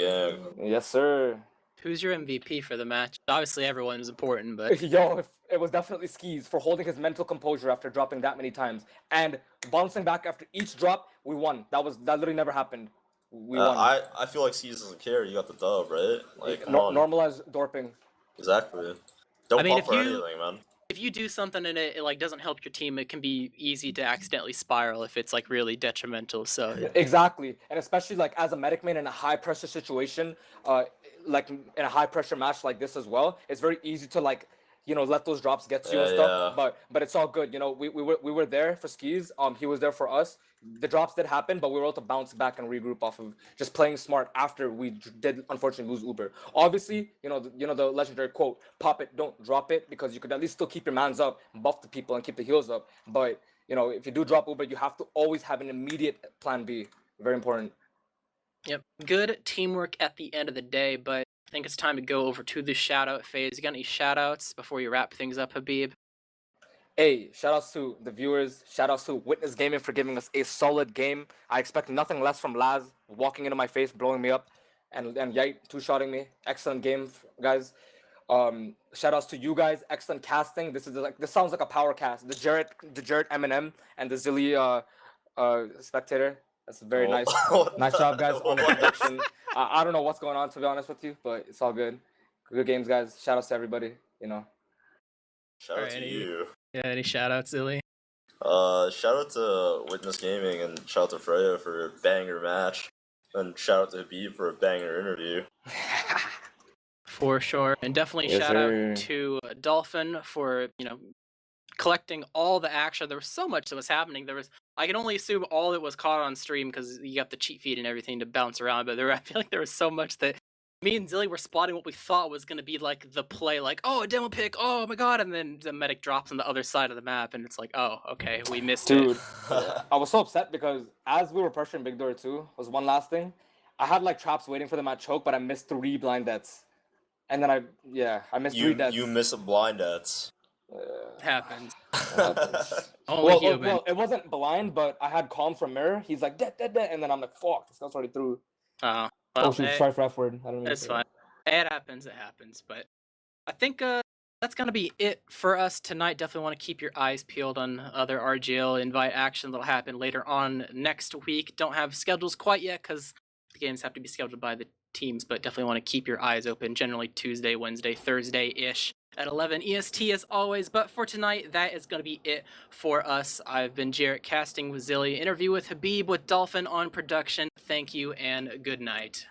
Yes, sir. Who's your MVP for the match? Obviously, everyone is important, but Yo, it was definitely Skis for holding his mental composure after dropping that many times and bouncing back after each drop. We won. That literally never happened. We won. I feel like C's doesn't care. You got the dub, right? Like normalize dorping. Exactly. Don't bump for if anything, man. if you do something and it like doesn't help your team, it can be easy to accidentally spiral if it's like really detrimental. So Exactly, and especially like as a medic man in a high pressure situation, like in a high pressure match like this as well, it's very easy to like let those drops get to you and stuff. Yeah. But it's all good. We were there for Skis. He was there for us. The drops did happen, but we were able to bounce back and regroup off of just playing smart after we did unfortunately lose Uber. Obviously, the legendary quote: "Pop it, don't drop it," because you could at least still keep your mans up, buff the people, and keep the heals up. But if you do drop Uber, you have to always have an immediate plan B. Very important. Yep, good teamwork at the end of the day. But I think it's time to go over to the shout out phase. You got any shout outs before you wrap things up, Habib? Hey, shout outs to the viewers. Shout outs to Witness Gaming for giving us a solid game. I expect nothing less from Laz walking into my face, blowing me up, and Yite two-shotting me. Excellent game, guys. Shout outs to you guys. Excellent casting. This sounds like a power cast. The Jarrett Eminem and the Zilly spectator. That's very nice. Nice job, guys, on the production. I don't know what's going on, to be honest with you, but it's all good. Good games, guys. Shout outs to everybody. Shout out to you. Yeah, any shout outs, Zilly? Shout out to Witness Gaming and shout out to Freya for a banger match. And shout out to Habib for a banger interview. For sure. And definitely shout out to Dolphin for, collecting all the action. There was so much that was happening. I can only assume all it was caught on stream because you got the cheat feed and everything to bounce around, but I feel like there was so much that me and Zilly were spotting what we thought was going to be like the play, like, oh, a demo pick, oh my god, and then the medic drops on the other side of the map, and it's like, oh, okay, we missed it. Dude, I was so upset because as we were pressuring Big Door 2, was one last thing, I had like traps waiting for them at choke, but I missed 3 blind deaths. And then I missed 3 deaths. You miss a blind deaths. Happens. Only human. Well, it wasn't blind, but I had calm from Mirror. He's like, dead, and then I'm like, fuck, this guy's already through. Oh. Well, sorry for F word. I don't know. It's fine. It happens. But I think that's gonna be it for us tonight. Definitely want to keep your eyes peeled on other RGL invite action that'll happen later on next week. Don't have schedules quite yet because the games have to be scheduled by the teams, but definitely want to keep your eyes open. Generally Tuesday, Wednesday, Thursday-ish at 11 EST as always. But for tonight, that is going to be it for us. I've been Jarrett casting with Zilly, interview with Habib with Dolphin on production. Thank you and good night.